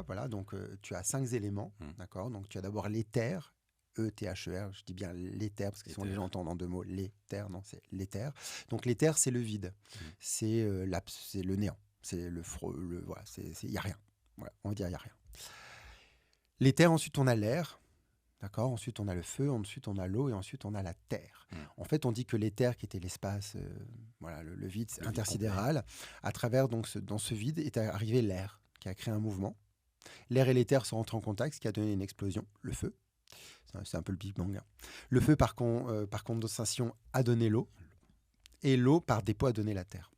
Voilà, donc tu as 5 éléments, d'accord. Donc tu as d'abord l'éther, E-T-H-E-R, je dis bien l'éther parce que souvent les gens entendent en 2 mots l'éther, non, c'est l'éther. Donc l'éther, c'est le vide, c'est le néant, c'est voilà, il n'y a rien. Voilà, on va dire il n'y a rien. L'éther, ensuite on a l'air, d'accord. Ensuite on a le feu, ensuite on a l'eau et ensuite on a la terre. En fait, on dit que l'éther, qui était l'espace, voilà, le vide intersidéral, à travers donc dans ce vide est arrivé l'air, qui a créé un mouvement. L'air et l'éther sont rentrés en contact, ce qui a donné une explosion, le feu. C'est un peu le Big Bang. Le feu, par condensation, a donné l'eau. Et l'eau, par dépôt, a donné la terre.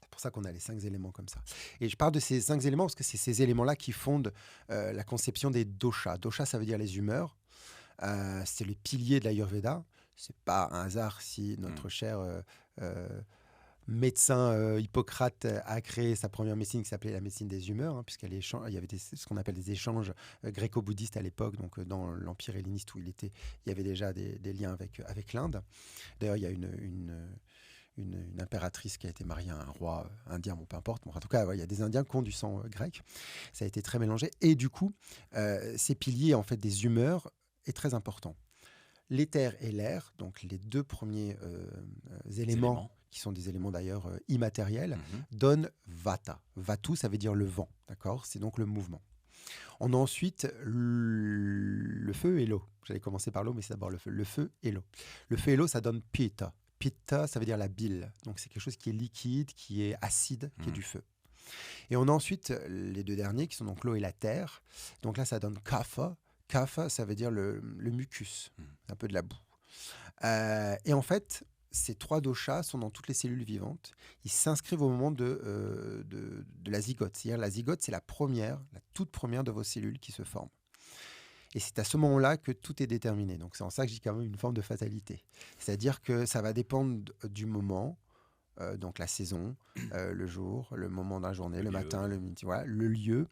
C'est pour ça qu'on a les 5 éléments comme ça. Et je parle de ces 5 éléments parce que c'est ces éléments-là qui fondent la conception des doshas. Doshas, ça veut dire les humeurs. C'est les piliers de l'Ayurveda. C'est pas un hasard si notre cher... médecin Hippocrate a créé sa première médecine qui s'appelait la médecine des humeurs, puisqu'il y avait ce qu'on appelle des échanges gréco-bouddhistes à l'époque, donc dans l'Empire helléniste où il y avait déjà des liens avec l'Inde. D'ailleurs, il y a une impératrice qui a été mariée à un roi indien, bon, peu importe. Bon, en tout cas, il y a des Indiens qui ont du sang grec. Ça a été très mélangé. Et du coup, ces piliers en fait, des humeurs est très important. L'éther et l'air, donc les 2 premiers éléments, qui sont des éléments d'ailleurs immatériels, donnent vata. Vatu, ça veut dire le vent, d'accord. C'est donc le mouvement. On a ensuite le feu et l'eau. J'allais commencer par l'eau, mais c'est d'abord le feu. Le feu et l'eau. Le feu et l'eau, ça donne pitta. Pitta, ça veut dire la bile. Donc c'est quelque chose qui est liquide, qui est acide, qui est du feu. Et on a ensuite les 2 derniers, qui sont donc l'eau et la terre. Donc là, ça donne kapha. Kapha, ça veut dire le mucus, un peu de la boue. Et en fait, ces 3 doshas sont dans toutes les cellules vivantes. Ils s'inscrivent au moment de la zygote. C'est-à-dire la zygote, c'est la toute première de vos cellules qui se forment. Et c'est à ce moment-là que tout est déterminé. Donc c'est en ça que je dis quand même une forme de fatalité. C'est-à-dire que ça va dépendre du moment, donc la saison, le jour, le moment de la journée, le matin, le midi, voilà, le lieu,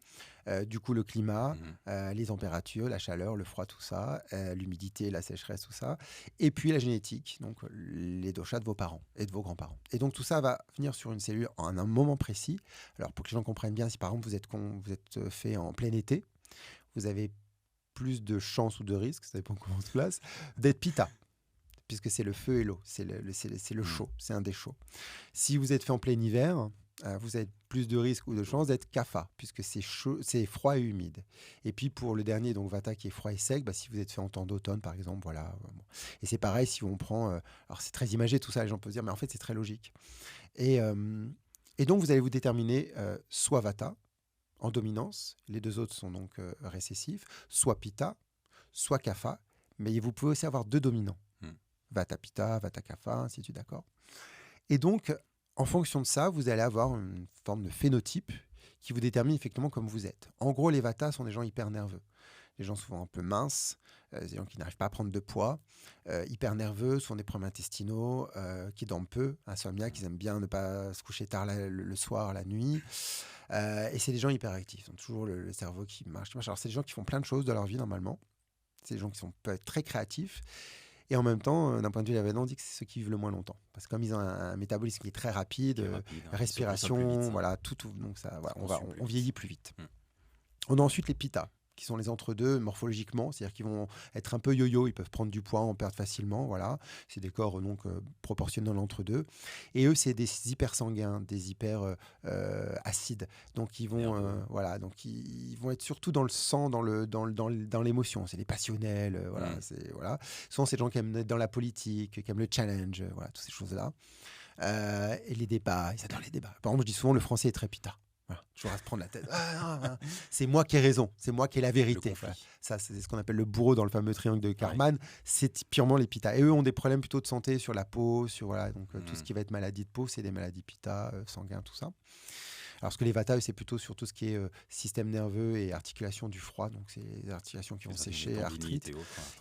du coup le climat, les températures, la chaleur, le froid, tout ça, l'humidité, la sécheresse, tout ça, et puis la génétique, donc les doshas de vos parents et de vos grands-parents. Et donc tout ça va venir sur une cellule en un moment précis. Alors pour que les gens comprennent bien, si par exemple vous êtes fait en plein été, vous avez plus de chances ou de risques, ça dépend comment on se place, d'être pitta. puisque c'est le feu et l'eau, c'est le chaud, c'est un des chauds. Si vous êtes fait en plein hiver, vous avez plus de risques ou de chances d'être kapha, puisque c'est chaud, c'est froid et humide. Et puis pour le dernier, donc vata qui est froid et sec, si vous êtes fait en temps d'automne par exemple, voilà. Bon. Et c'est pareil si on prend, alors c'est très imagé tout ça, les gens peuvent se dire, mais en fait c'est très logique. Et, et donc vous allez vous déterminer soit vata en dominance, les deux autres sont donc récessifs, soit pitta, soit kapha, mais vous pouvez aussi avoir deux dominants, vata pitta, vata kapha, ainsi de suite, d'accord. Et donc, en fonction de ça, vous allez avoir une forme de phénotype qui vous détermine effectivement comme vous êtes. En gros, les vatas sont des gens hyper nerveux. Des gens souvent un peu minces, des gens qui n'arrivent pas à prendre de poids, hyper nerveux, souvent des problèmes intestinaux, qui dorment peu, insomniaques, qui aiment bien ne pas se coucher tard le soir, la nuit. Et c'est des gens hyper actifs, ils ont toujours le cerveau qui marche. Alors, c'est des gens qui font plein de choses de leur vie normalement. C'est des gens qui peuvent être très créatifs. Et en même temps, d'un point de vue de l'événement, on dit que c'est ceux qui vivent le moins longtemps. Parce que comme ils ont un métabolisme qui est très rapide, respiration, vite, voilà, tout. Donc ça, voilà, on vieillit plus vite. On a ensuite les pittas, qui sont les entre-deux morphologiquement, c'est-à-dire qu'ils vont être un peu yo-yo, ils peuvent prendre du poids, en perdre facilement, voilà. C'est des corps donc proportionnels entre deux. Et eux, c'est des hypersanguins, des hyper acides. Donc ils vont, voilà, donc ils vont être surtout dans le sang, dans l'émotion. C'est des passionnels, voilà. Voilà. Souvent, c'est des gens qui aiment être dans la politique, qui aiment le challenge, voilà, toutes ces choses-là. Et les débats, ils adorent les débats. Par exemple, je dis souvent, le français est très pitah. Voilà, toujours à se prendre la tête. C'est moi qui ai raison, c'est moi qui ai la vérité. Voilà. Ça, c'est ce qu'on appelle le bourreau dans le fameux triangle de Karman. Ouais. C'est purement les pittas. Et eux ont des problèmes plutôt de santé sur la peau, sur voilà, donc tout ce qui va être maladie de peau, c'est des maladies pitta, sanguins, tout ça. Alors ce que les vata, c'est plutôt sur tout ce qui est système nerveux et articulation du froid, donc c'est les articulations qui vont sécher, arthrite,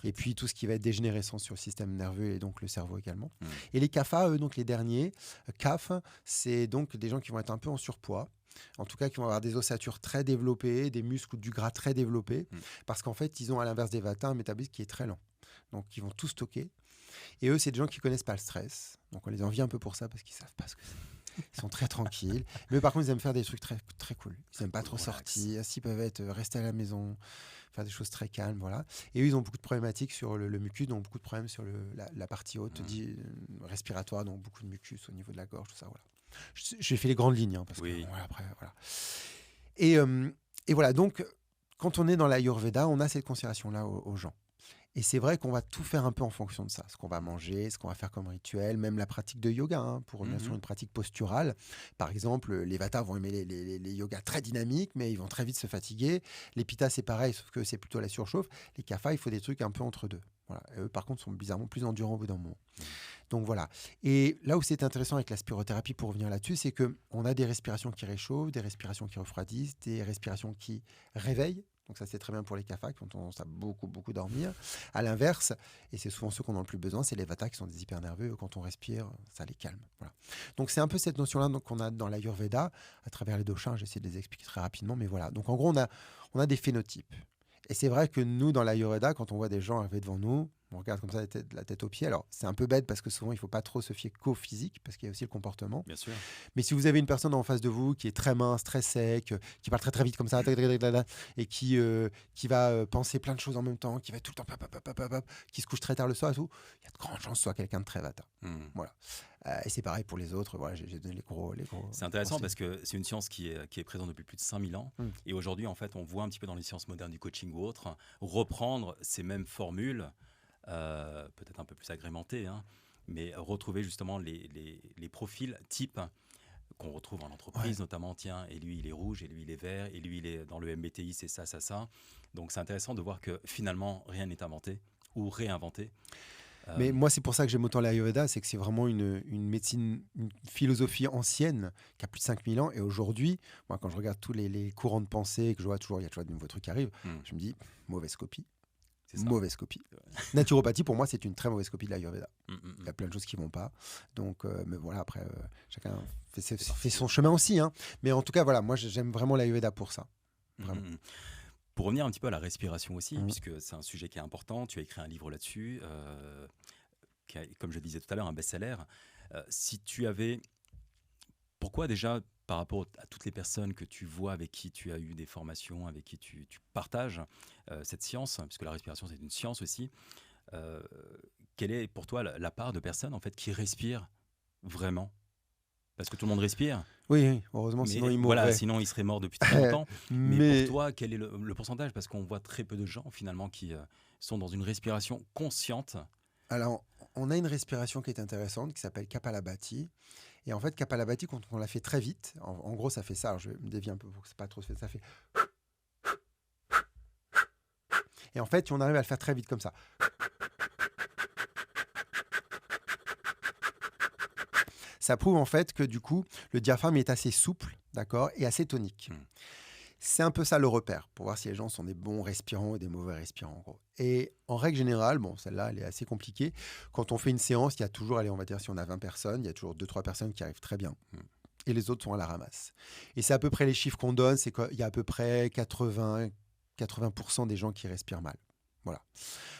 et puis tout ce qui va être dégénérescence sur le système nerveux et donc le cerveau également. Et les kapha, eux, donc les derniers, kaph, c'est donc des gens qui vont être un peu en surpoids. En tout cas, qui vont avoir des ossatures très développées, des muscles ou du gras très développés, parce qu'en fait, ils ont à l'inverse des vata un métabolisme qui est très lent. Donc, ils vont tout stocker. Et eux, c'est des gens qui ne connaissent pas le stress. Donc, on les envie un peu pour ça, parce qu'ils ne savent pas ce que c'est. Ils sont très tranquilles. Mais par contre, ils aiment faire des trucs très, très cool. Ils n'aiment pas trop sortir. S'ils peuvent être restés à la maison, faire des choses très calmes, voilà. Et eux, ils ont beaucoup de problématiques sur le mucus, donc beaucoup de problèmes sur la partie haute respiratoire, donc beaucoup de mucus au niveau de la gorge, tout ça, voilà. J'ai fait les grandes lignes, parce que bon, après, voilà. Et voilà, donc, quand on est dans l'Ayurveda, on a cette considération-là aux gens. Et c'est vrai qu'on va tout faire un peu en fonction de ça. Ce qu'on va manger, ce qu'on va faire comme rituel, même la pratique de yoga, pour revenir sur une pratique posturale. Par exemple, les Vata vont aimer les yogas très dynamiques, mais ils vont très vite se fatiguer. Les Pitta, c'est pareil, sauf que c'est plutôt la surchauffe. Les Kapha, il faut des trucs un peu entre deux. Voilà. Et eux, par contre, sont bizarrement plus endurants au bout d'un moment. Donc voilà. Et là où c'est intéressant avec la spirothérapie, pour revenir là-dessus, c'est qu'on a des respirations qui réchauffent, des respirations qui refroidissent, des respirations qui réveillent. Donc ça, c'est très bien pour les kapha qui ont tendance à beaucoup, beaucoup dormir. À l'inverse, et c'est souvent ceux qu'on a le plus besoin, c'est les vata qui sont des hyper nerveux. Quand on respire, ça les calme. Voilà. Donc c'est un peu cette notion-là qu'on a dans l'Ayurveda, à travers les doshas. J'essaie de les expliquer très rapidement, mais voilà. Donc en gros, on a des phénotypes. Et c'est vrai que nous, dans l'Ayurveda, quand on voit des gens arriver devant nous, on regarde comme ça la tête aux pieds. Alors, c'est un peu bête parce que souvent, il ne faut pas trop se fier qu'au physique, parce qu'il y a aussi le comportement. Bien sûr. Mais si vous avez une personne en face de vous qui est très mince, très sec, qui parle très très vite comme ça, et qui va penser plein de choses en même temps, qui va tout le temps, qui se couche très tard le soir et tout, il y a de grandes chances que ce soit quelqu'un de très vata. Voilà. Et c'est pareil pour les autres. Voilà, j'ai donné les gros. C'est intéressant parce que c'est une science qui est présente depuis plus de 5000 ans. Et aujourd'hui, en fait, on voit un petit peu dans les sciences modernes du coaching ou autres, reprendre ces mêmes formules, peut-être un peu plus agrémentées, mais retrouver justement les profils types qu'on retrouve en entreprise, notamment, tiens, et lui, il est rouge, et lui, il est vert, et lui, il est dans le MBTI, c'est ça, ça, ça. Donc, c'est intéressant de voir que finalement, rien n'est inventé ou réinventé. Mais moi, c'est pour ça que j'aime autant l'Ayurveda, c'est que c'est vraiment une médecine, une philosophie ancienne qui a plus de 5000 ans. Et aujourd'hui, moi, quand je regarde tous les courants de pensée, que je vois toujours, il y a toujours de nouveaux trucs qui arrivent, je me dis, mauvaise copie. Mauvaise copie. Naturopathie, pour moi, c'est une très mauvaise copie de l'Ayurveda. Il y a plein de choses qui ne vont pas. Donc, mais voilà, après, chacun fait son chemin aussi. Mais en tout cas, voilà, moi, j'aime vraiment l'Ayurveda pour ça. Vraiment. Pour revenir un petit peu à la respiration aussi, puisque c'est un sujet qui est important, tu as écrit un livre là-dessus, qui a, comme je disais tout à l'heure, un best-seller. Si tu avais... Pourquoi déjà, par rapport à toutes les personnes que tu vois, avec qui tu as eu des formations, avec qui tu partages cette science, puisque la respiration c'est une science aussi, quelle est pour toi la part de personnes en fait qui respirent vraiment? Parce que tout le monde respire, Oui, oui, heureusement, sinon mais ils voilà, mourraient. sinon ils seraient morts depuis très longtemps. Mais pour Mais toi, quel est le pourcentage? Parce qu'on voit très peu de gens finalement qui sont dans une respiration consciente. alors, on a une respiration qui est intéressante, qui s'appelle Kapalabhati. Et en fait, Kapalabhati, quand on la fait très vite, en gros, ça fait ça. Alors, je me dévie un peu pour que c'est pas trop fait. Ça fait. Et en fait, on arrive à le faire très vite comme ça. Ça prouve en fait que du coup, le diaphragme est assez souple, d'accord, et assez tonique. Hmm. C'est un peu ça le repère, pour voir si les gens sont des bons respirants ou des mauvais respirants, en gros. Et en règle générale, bon, celle-là, elle est assez compliquée. Quand on fait une séance, il y a toujours, allez, on va dire, si on a 20 personnes, il y a toujours 2-3 personnes qui arrivent très bien. Et les autres sont à la ramasse. Et c'est à peu près les chiffres qu'on donne, c'est qu'il y a à peu près 80% des gens qui respirent mal. Voilà.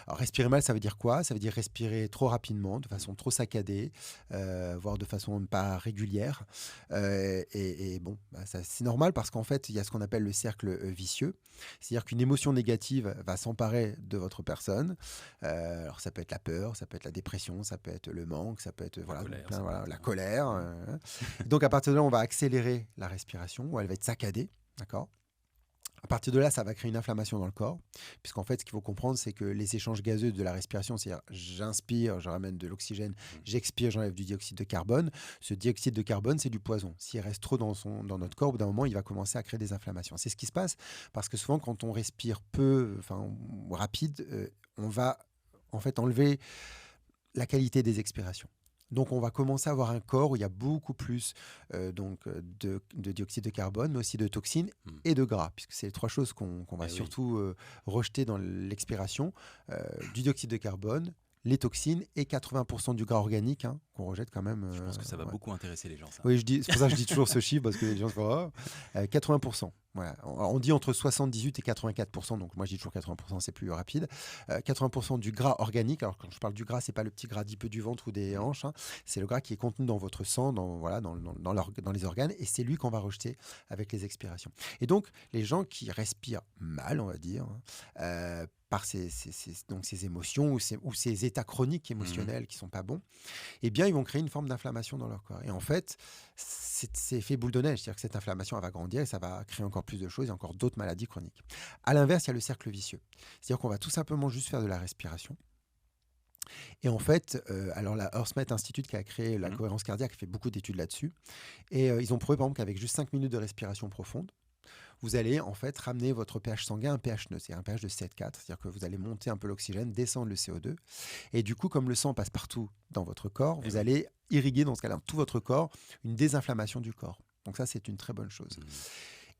Alors, respirer mal, ça veut dire quoi? Ça veut dire respirer trop rapidement, de façon trop saccadée, voire de façon pas régulière. Et bon, bah, c'est normal parce qu'en fait, il y a ce qu'on appelle le cercle vicieux. C'est-à-dire qu'une émotion négative va s'emparer de votre personne. Alors, ça peut être la peur, ça peut être la dépression, ça peut être le manque, ça peut être La voilà, colère, plein, ça peut voilà, être, la colère. Donc, à partir de là, on va accélérer la respiration, ou elle va être saccadée. D'accord? À partir de là, ça va créer une inflammation dans le corps, puisqu'en fait, ce qu'il faut comprendre, c'est que les échanges gazeux de la respiration, c'est-à-dire j'inspire, je ramène de l'oxygène, j'expire, j'enlève du dioxyde de carbone. Ce dioxyde de carbone, c'est du poison. S'il reste trop dans notre corps, au bout d'un moment, il va commencer à créer des inflammations. C'est ce qui se passe, parce que souvent, quand on respire peu, enfin rapide, on va en fait enlever la qualité des expirations. Donc, on va commencer à avoir un corps où il y a beaucoup plus de dioxyde de carbone, mais aussi de toxines Hmm. et de gras, puisque c'est les trois choses qu'on va Eh oui, surtout rejeter dans l'expiration. Du dioxyde de carbone, les toxines et 80% du gras organique hein, qu'on rejette quand même. je pense que ça va Ouais. beaucoup intéresser les gens, ça. Oui, c'est pour ça que je dis toujours ce chiffre, parce que les gens se disent, oh, 80%. Voilà. On dit entre 78 et 84%, donc moi je dis toujours 80%, c'est plus rapide. 80% du gras organique, alors quand je parle du gras, c'est pas le petit gras dit peu du ventre ou des hanches, hein, c'est le gras qui est contenu dans votre sang, dans les organes, et c'est lui qu'on va rejeter avec les expirations. Et donc, les gens qui respirent mal, on va dire, par donc ces émotions ou ces états chroniques émotionnels qui sont pas bons, eh bien, ils vont créer une forme d'inflammation dans leur corps. Et en fait, c'est effet boule de neige, c'est-à-dire que cette inflammation, elle va grandir et ça va créer encore plus de choses et encore d'autres maladies chroniques. À l'inverse, il y a le cercle vicieux. C'est-à-dire qu'on va tout simplement juste faire de la respiration. Et en fait, alors la Earthmet Institute qui a créé la cohérence cardiaque fait beaucoup d'études là-dessus. Et ils ont prouvé, par exemple, qu'avec juste 5 minutes de respiration profonde, vous allez en fait ramener votre pH sanguin à un pH neutre, c'est un pH de 7,4, c'est-à-dire que vous allez monter un peu l'oxygène, descendre le CO2, et du coup, comme le sang passe partout dans votre corps, Eh vous oui. allez irriguer dans ce cas-là tout votre corps, une désinflammation du corps. Donc ça, c'est une très bonne chose.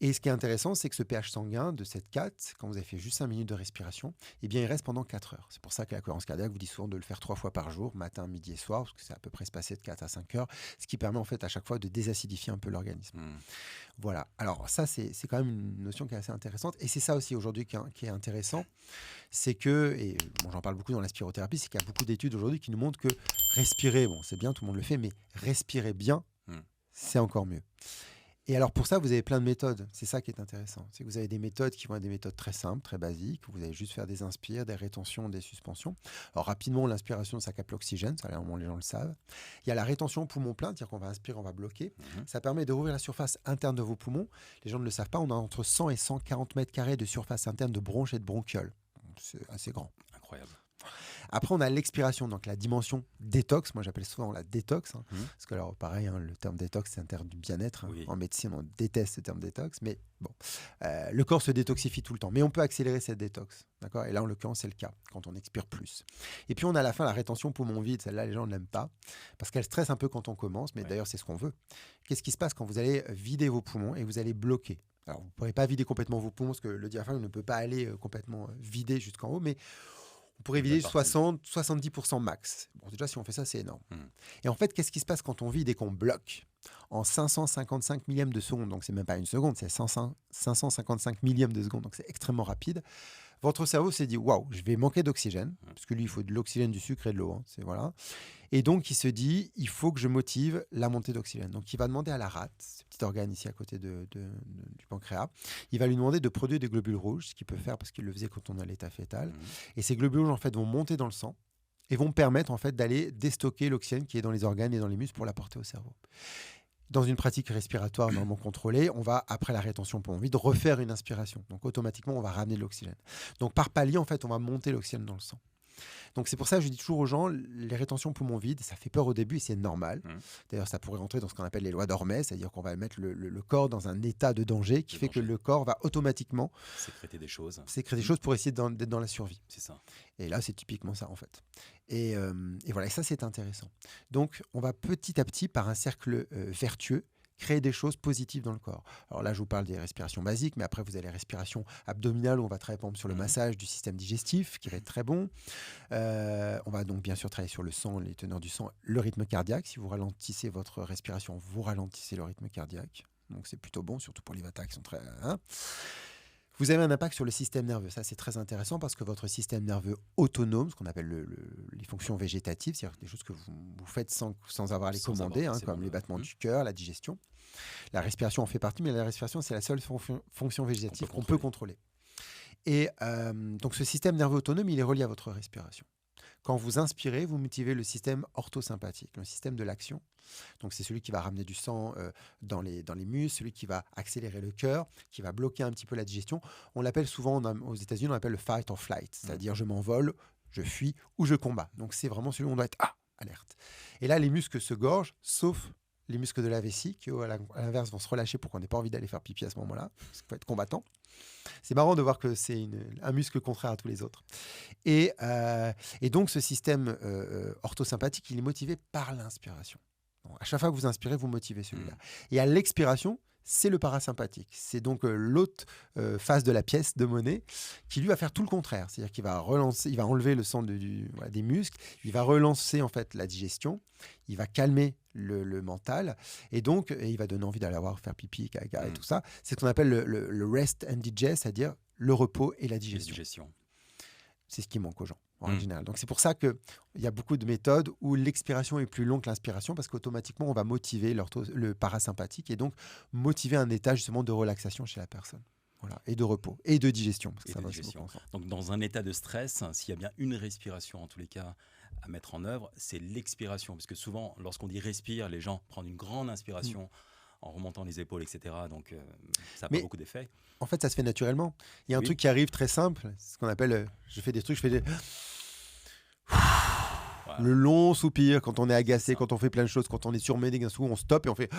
Et ce qui est intéressant, c'est que ce pH sanguin de 7,4, quand vous avez fait juste 5 minutes de respiration, eh bien, il reste pendant 4 heures. C'est pour ça que la cohérence cardiaque vous dit souvent de le faire 3 fois par jour, matin, midi et soir, parce que c'est à peu près espacé de 4 à 5 heures, ce qui permet en fait à chaque fois de désacidifier un peu l'organisme. Voilà. Alors ça, c'est quand même une notion qui est assez intéressante. Et c'est ça aussi aujourd'hui qui est intéressant, c'est que, et bon, j'en parle beaucoup dans la spirothérapie, c'est qu'il y a beaucoup d'études aujourd'hui qui nous montrent que respirer, bon, c'est bien, tout le monde le fait, mais respirer bien, c'est encore mieux. Et alors pour ça, vous avez plein de méthodes. C'est ça qui est intéressant. C'est que vous avez des méthodes qui vont être des méthodes très simples, très basiques. Vous allez juste faire des inspires, des rétentions, des suspensions. Alors rapidement, l'inspiration, ça capte l'oxygène. Ça, les gens le savent. Il y a la rétention poumon plein, c'est-à-dire qu'on va inspirer, on va bloquer. Ça permet de rouvrir la surface interne de vos poumons. Les gens ne le savent pas, on a entre 100 et 140 mètres carrés de surface interne de bronches et de bronchioles. C'est assez grand. Incroyable. Après, on a l'expiration, donc la dimension détox. Moi, j'appelle souvent la détox. Parce que, alors, pareil, le terme détox, c'est un terme du bien-être. Oui. En médecine, on déteste ce terme détox. Mais bon, le corps se détoxifie tout le temps. Mais on peut accélérer cette détox. D'accord? Et là, en l'occurrence, c'est le cas, quand on expire plus. Et puis, on a à la fin la rétention poumon vide. Celle-là, les gens ne l'aiment pas. Parce qu'elle stresse un peu quand on commence. Mais d'ailleurs, c'est ce qu'on veut. Qu'est-ce qui se passe quand vous allez vider vos poumons et vous allez bloquer? Alors, vous ne pourrez pas vider complètement vos poumons parce que le diaphragme ne peut pas aller complètement vider jusqu'en haut. Mais on pourrait vider 60-70% max. Bon, déjà, si on fait ça, c'est énorme. Et en fait, qu'est-ce qui se passe quand on vide et qu'on bloque? En 555 millièmes de seconde, donc c'est même pas une seconde, c'est 555 millièmes de seconde, donc c'est extrêmement rapide. Votre cerveau s'est dit, waouh, je vais manquer d'oxygène, parce que lui, il faut de l'oxygène, du sucre et de l'eau. Voilà. Et donc, il se dit, il faut que je motive la montée d'oxygène. Donc, il va demander à la rate, ce petit organe ici à côté du pancréas, il va lui demander de produire des globules rouges, ce qu'il peut faire parce qu'il le faisait quand on est à l'état fœtal. Et ces globules rouges, en fait, vont monter dans le sang et vont permettre en fait d'aller déstocker l'oxygène qui est dans les organes et dans les muscles pour l'apporter au cerveau. Dans une pratique respiratoire normalement contrôlée, on va, après la rétention poumon vide, refaire une inspiration. Donc automatiquement, on va ramener de l'oxygène. Donc par palier, en fait, on va monter l'oxygène dans le sang. Donc c'est pour ça que je dis toujours aux gens, les rétentions poumons vides, ça fait peur au début et c'est normal. D'ailleurs, ça pourrait rentrer dans ce qu'on appelle les lois d'Hormèse, c'est-à-dire qu'on va mettre le corps dans un état de danger qui fait que le corps va automatiquement sécréter des choses pour essayer d'être dans la survie. C'est ça. Et là, c'est typiquement ça, en fait. Et voilà, et ça, c'est intéressant. Donc, on va petit à petit, par un cercle vertueux, créer des choses positives dans le corps. Alors là, je vous parle des respirations basiques, mais après, vous avez les respirations abdominales, où on va travailler, par exemple, sur le massage du système digestif, qui va être très bon. On va donc, bien sûr, travailler sur le sang, les teneurs du sang, le rythme cardiaque. Si vous ralentissez votre respiration, vous ralentissez le rythme cardiaque. Donc, c'est plutôt bon, surtout pour les Vata qui sont très... Vous avez un impact sur le système nerveux. Ça, c'est très intéressant parce que votre système nerveux autonome, ce qu'on appelle les fonctions végétatives, c'est-à-dire des choses que vous faites sans avoir à les commander, comme les battements du cœur, la digestion. La respiration en fait partie, mais la respiration, c'est la seule fonction végétative qu'on peut contrôler. Et donc, ce système nerveux autonome, il est relié à votre respiration. Quand vous inspirez, vous motivez le système orthosympathique, le système de l'action. Donc, c'est celui qui va ramener du sang dans les muscles, celui qui va accélérer le cœur, qui va bloquer un petit peu la digestion. On l'appelle souvent, aux États-Unis, on l'appelle le fight or flight, c'est-à-dire je m'envole, je fuis ou je combats. Donc, c'est vraiment celui où on doit être alerte. Et là, les muscles se gorgent, sauf les muscles de la vessie, qui, à l'inverse, vont se relâcher pour qu'on n'ait pas envie d'aller faire pipi à ce moment-là, parce qu'il faut être combattant. C'est marrant de voir que c'est un muscle contraire à tous les autres. Et donc, ce système orthosympathique, il est motivé par l'inspiration. Donc, à chaque fois que vous inspirez, vous motivez celui-là. Et à l'expiration, c'est le parasympathique. C'est donc l'autre face de la pièce de monnaie qui, lui, va faire tout le contraire. C'est-à-dire qu'il va relancer, il va enlever le sang des muscles, il va relancer en fait la digestion, il va calmer le mental et donc il va donner envie d'aller faire pipi, caca et tout ça. C'est ce qu'on appelle le rest and digest, c'est-à-dire le repos et la digestion. C'est ce qui manque aux gens en général. Donc c'est pour ça qu'il y a beaucoup de méthodes où l'expiration est plus longue que l'inspiration parce qu'automatiquement on va motiver le parasympathique et donc motiver un état justement de relaxation chez la personne. Voilà. Et de repos et de digestion. Donc dans un état de stress, s'il y a bien une respiration en tous les cas à mettre en œuvre, c'est l'expiration. Parce que souvent lorsqu'on dit respire, les gens prennent une grande inspiration en remontant les épaules, etc. Donc ça n'a pas beaucoup d'effet. En fait, ça se fait naturellement. Il y a un truc qui arrive très simple, ce qu'on appelle, je fais des... Voilà. Le long soupir quand on est agacé, quand on fait plein de choses, quand on est surmené, d'un coup on stoppe et on fait...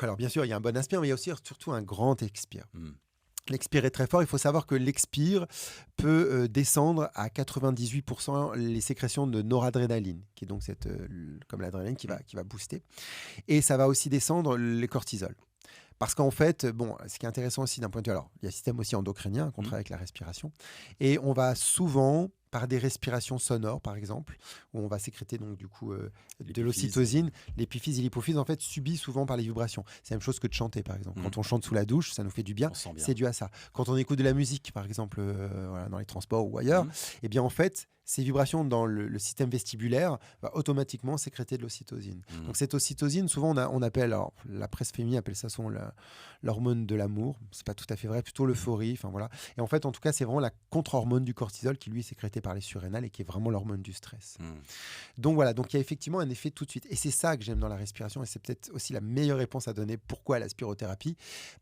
Alors bien sûr, il y a un bon inspire, mais il y a aussi surtout un grand expire. L'expire est très fort. Il faut savoir que l'expire peut descendre à 98% les sécrétions de noradrénaline, qui est donc comme l'adrénaline qui va booster. Et ça va aussi descendre les cortisols. Parce qu'en fait, ce qui est intéressant aussi d'un point de vue... Alors, il y a un système aussi endocrinien qu'on travaille avec la respiration. Et on va souvent, par des respirations sonores, par exemple, où on va sécréter donc du coup de l'ocytocine. L'épiphyse et l'hypophyse, en fait, subissent souvent par les vibrations. C'est la même chose que de chanter, par exemple. Quand on chante sous la douche, ça nous fait du bien. C'est dû à ça. Quand on écoute de la musique, par exemple, dans les transports ou ailleurs, eh bien, en fait, ces vibrations dans le système vestibulaire va automatiquement sécréter de l'ocytocine. Donc cette ocytocine, souvent on appelle, alors, la presse féminine appelle ça l'hormone de l'amour. C'est pas tout à fait vrai, plutôt l'euphorie. Enfin voilà. Et en fait, en tout cas, c'est vraiment la contre-hormone du cortisol qui lui est sécrétée par les surrénales et qui est vraiment l'hormone du stress. Donc voilà. Donc il y a effectivement un effet tout de suite. Et c'est ça que j'aime dans la respiration. Et c'est peut-être aussi la meilleure réponse à donner. Pourquoi la spirothérapie ?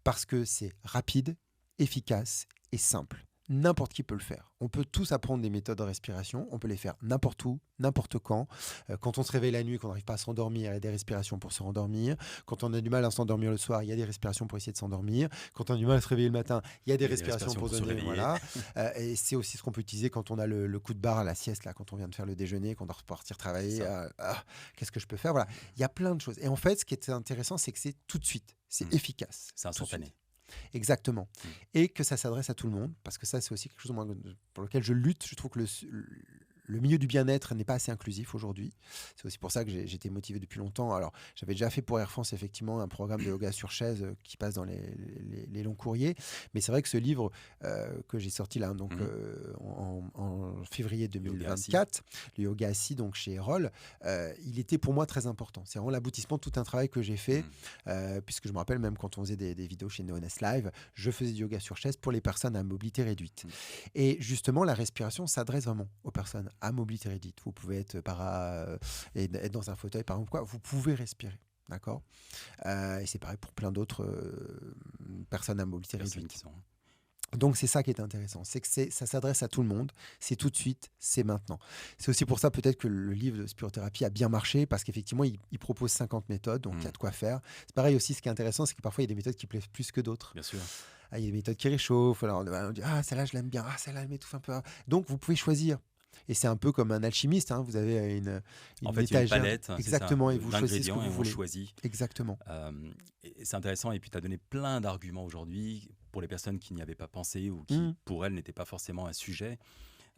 Parce que c'est rapide, efficace et simple. N'importe qui peut le faire. On peut tous apprendre des méthodes de respiration. On peut les faire n'importe où, n'importe quand. Quand on se réveille la nuit, qu'on n'arrive pas à s'endormir, il y a des respirations pour se rendormir. Quand on a du mal à s'endormir le soir, il y a des respirations pour essayer de s'endormir. Quand on a du mal à se réveiller le matin, il y a des respirations pour se donner. Voilà. Et c'est aussi ce qu'on peut utiliser quand on a le coup de barre à la sieste, là, quand on vient de faire le déjeuner, qu'on doit repartir travailler. Qu'est-ce que je peux faire ? Voilà. Il y a plein de choses. Et en fait, ce qui est intéressant, c'est que c'est tout de suite. C'est efficace. C'est instantané. Exactement. Et que ça s'adresse à tout le monde, parce que ça, c'est aussi quelque chose pour lequel je lutte. Je trouve que le milieu du bien-être n'est pas assez inclusif aujourd'hui. C'est aussi pour ça que j'étais motivé depuis longtemps. Alors, j'avais déjà fait pour Air France, effectivement, un programme de yoga sur chaise qui passe dans les longs courriers. Mais c'est vrai que ce livre que j'ai sorti là, donc, en février 2024, le Yoga Assis, donc chez Erol, il était pour moi très important. C'est vraiment l'aboutissement de tout un travail que j'ai fait, puisque je me rappelle même quand on faisait des vidéos chez Neoness Live, je faisais du yoga sur chaise pour les personnes à mobilité réduite. Et justement, la respiration s'adresse vraiment aux personnes à mobilité réduite. Vous pouvez être et être dans un fauteuil, par exemple, quoi. Vous pouvez respirer. D'accord. Et c'est pareil pour plein d'autres personnes à mobilité Personnes réduite. qui sont. Donc c'est ça qui est intéressant, c'est que ça s'adresse à tout le monde, c'est tout de suite, c'est maintenant. C'est aussi pour ça peut-être que le livre de spirothérapie a bien marché, parce qu'effectivement il propose 50 méthodes, donc il y a de quoi faire. C'est pareil aussi, ce qui est intéressant, c'est que parfois il y a des méthodes qui plaisent plus que d'autres. Bien sûr. Il y a des méthodes qui réchauffent, alors on dit ah celle-là je l'aime bien, ah celle-là elle m'étouffe un peu. Donc vous pouvez choisir. Et c'est un peu comme un alchimiste, hein. Vous avez une En fait, il y a une étagère. palette, c'est ça, Exactement, et vous choisissez ce que d'ingrédients et vous on voulez. choisit. Exactement. Et c'est intéressant. Et puis, tu as donné plein d'arguments aujourd'hui pour les personnes qui n'y avaient pas pensé ou qui, pour elles, n'étaient pas forcément un sujet,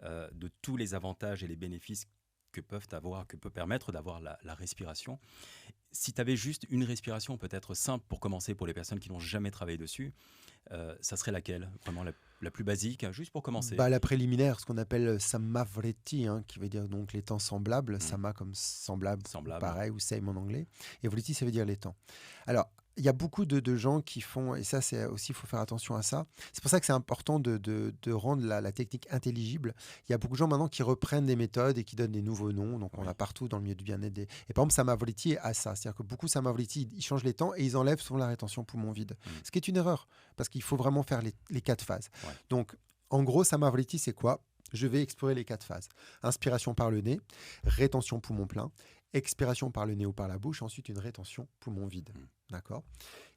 de tous les avantages et les bénéfices que peut permettre d'avoir la respiration. Si tu avais juste une respiration peut-être simple pour commencer pour les personnes qui n'ont jamais travaillé dessus, ça serait laquelle? Vraiment la plus basique, juste pour commencer. La préliminaire, ce qu'on appelle samavriti, hein, qui veut dire donc les temps semblables. Sama comme semblable, pareil, ou same en anglais. Et vriti, ça veut dire les temps. Alors, il y a beaucoup de gens qui font, et ça c'est aussi, il faut faire attention à ça. C'est pour ça que c'est important de rendre la technique intelligible. Il y a beaucoup de gens maintenant qui reprennent des méthodes et qui donnent des nouveaux noms. Donc on a partout dans le milieu du bien-être. Et par exemple, Samavriti a ça. C'est-à-dire que beaucoup Samavriti, ils changent les temps et ils enlèvent souvent la rétention poumon vide. Ce qui est une erreur, parce qu'il faut vraiment faire les 4 phases. Ouais. Donc en gros, Samavriti, c'est quoi? Je vais explorer les 4 phases. Inspiration par le nez, rétention poumon plein, expiration par le nez ou par la bouche, ensuite une rétention poumon vide. D'accord.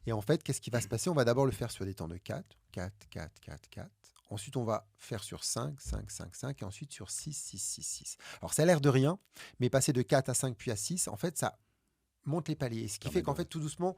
Et en fait, qu'est-ce qui va se passer? On va d'abord le faire sur des temps de 4, 4, 4, 4, 4. Ensuite, on va faire sur 5, 5, 5, 5. Et ensuite sur 6, 6, 6, 6. Alors, ça a l'air de rien, mais passer de 4 à 5 puis à 6, en fait, ça monte les paliers. Ce qui fait qu'en fait, tout doucement,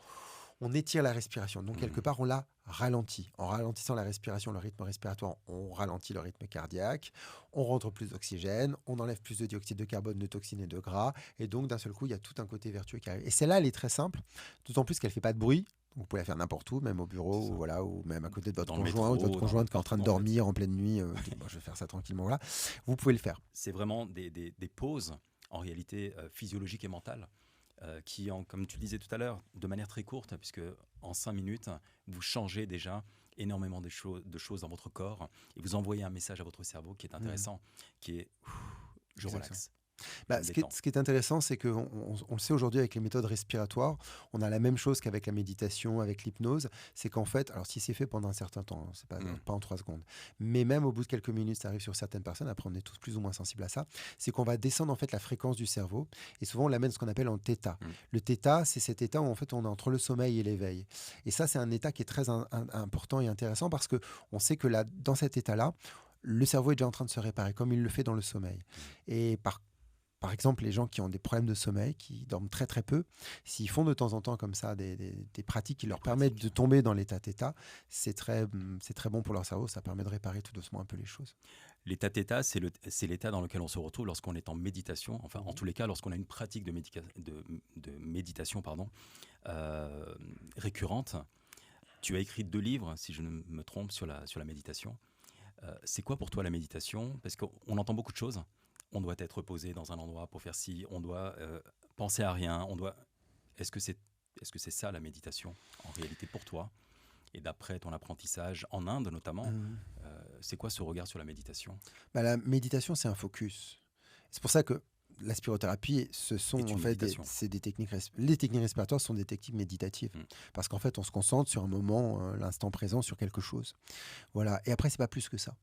on étire la respiration. Donc, quelque part, on la ralentit. En ralentissant la respiration, le rythme respiratoire, on ralentit le rythme cardiaque, on rentre plus d'oxygène, on enlève plus de dioxyde de carbone, de toxines et de gras. Et donc, d'un seul coup, il y a tout un côté vertueux qui arrive. Et celle-là, elle est très simple, d'autant plus qu'elle ne fait pas de bruit. Vous pouvez la faire n'importe où, même au bureau, ou même à côté de votre conjoint ou de votre conjointe qui est en train de dormir en pleine nuit. Je vais faire ça tranquillement. Voilà. Vous pouvez le faire. C'est vraiment des pauses, en réalité, physiologiques et mentales. Qui, comme tu le disais tout à l'heure, de manière très courte, puisque en 5 minutes, vous changez déjà énormément de choses dans votre corps et vous envoyez un message à votre cerveau qui est intéressant, qui est « je relaxe ». Ce qui est intéressant, c'est qu'on le sait aujourd'hui avec les méthodes respiratoires, on a la même chose qu'avec la méditation, avec l'hypnose, c'est qu'en fait, alors si c'est fait pendant un certain temps, c'est pas en 3 secondes, mais même au bout de quelques minutes, ça arrive sur certaines personnes, après on est tous plus ou moins sensibles à ça, c'est qu'on va descendre en fait la fréquence du cerveau et souvent on l'amène ce qu'on appelle en θ. Le θ, c'est cet état où en fait on est entre le sommeil et l'éveil. Et ça, c'est un état qui est très important et intéressant parce qu'on sait que là, dans cet état-là, le cerveau est déjà en train de se réparer comme il le fait dans le sommeil. Et par exemple, les gens qui ont des problèmes de sommeil, qui dorment très très peu, s'ils font de temps en temps comme ça des pratiques qui leur permettent de tomber dans l'état θ, c'est très bon pour leur cerveau, ça permet de réparer tout doucement un peu les choses. L'état θ, c'est l'état dans lequel on se retrouve lorsqu'on est en méditation, enfin en tous les cas lorsqu'on a une pratique de méditation récurrente. Tu as écrit 2 livres, si je ne me trompe, sur la méditation. C'est quoi pour toi la méditation? Parce qu'on entend beaucoup de choses. On doit être posé dans un endroit pour faire ci, on doit penser à rien, Est-ce que c'est ça la méditation en réalité pour toi? Et d'après ton apprentissage en Inde notamment, c'est quoi ce regard sur la méditation? La méditation, c'est un focus. C'est pour ça que la spirothérapie, ce sont en fait des techniques. Les techniques respiratoires sont des techniques méditatives, parce qu'en fait, on se concentre sur un moment, l'instant présent, sur quelque chose. Voilà. Et après, c'est pas plus que ça.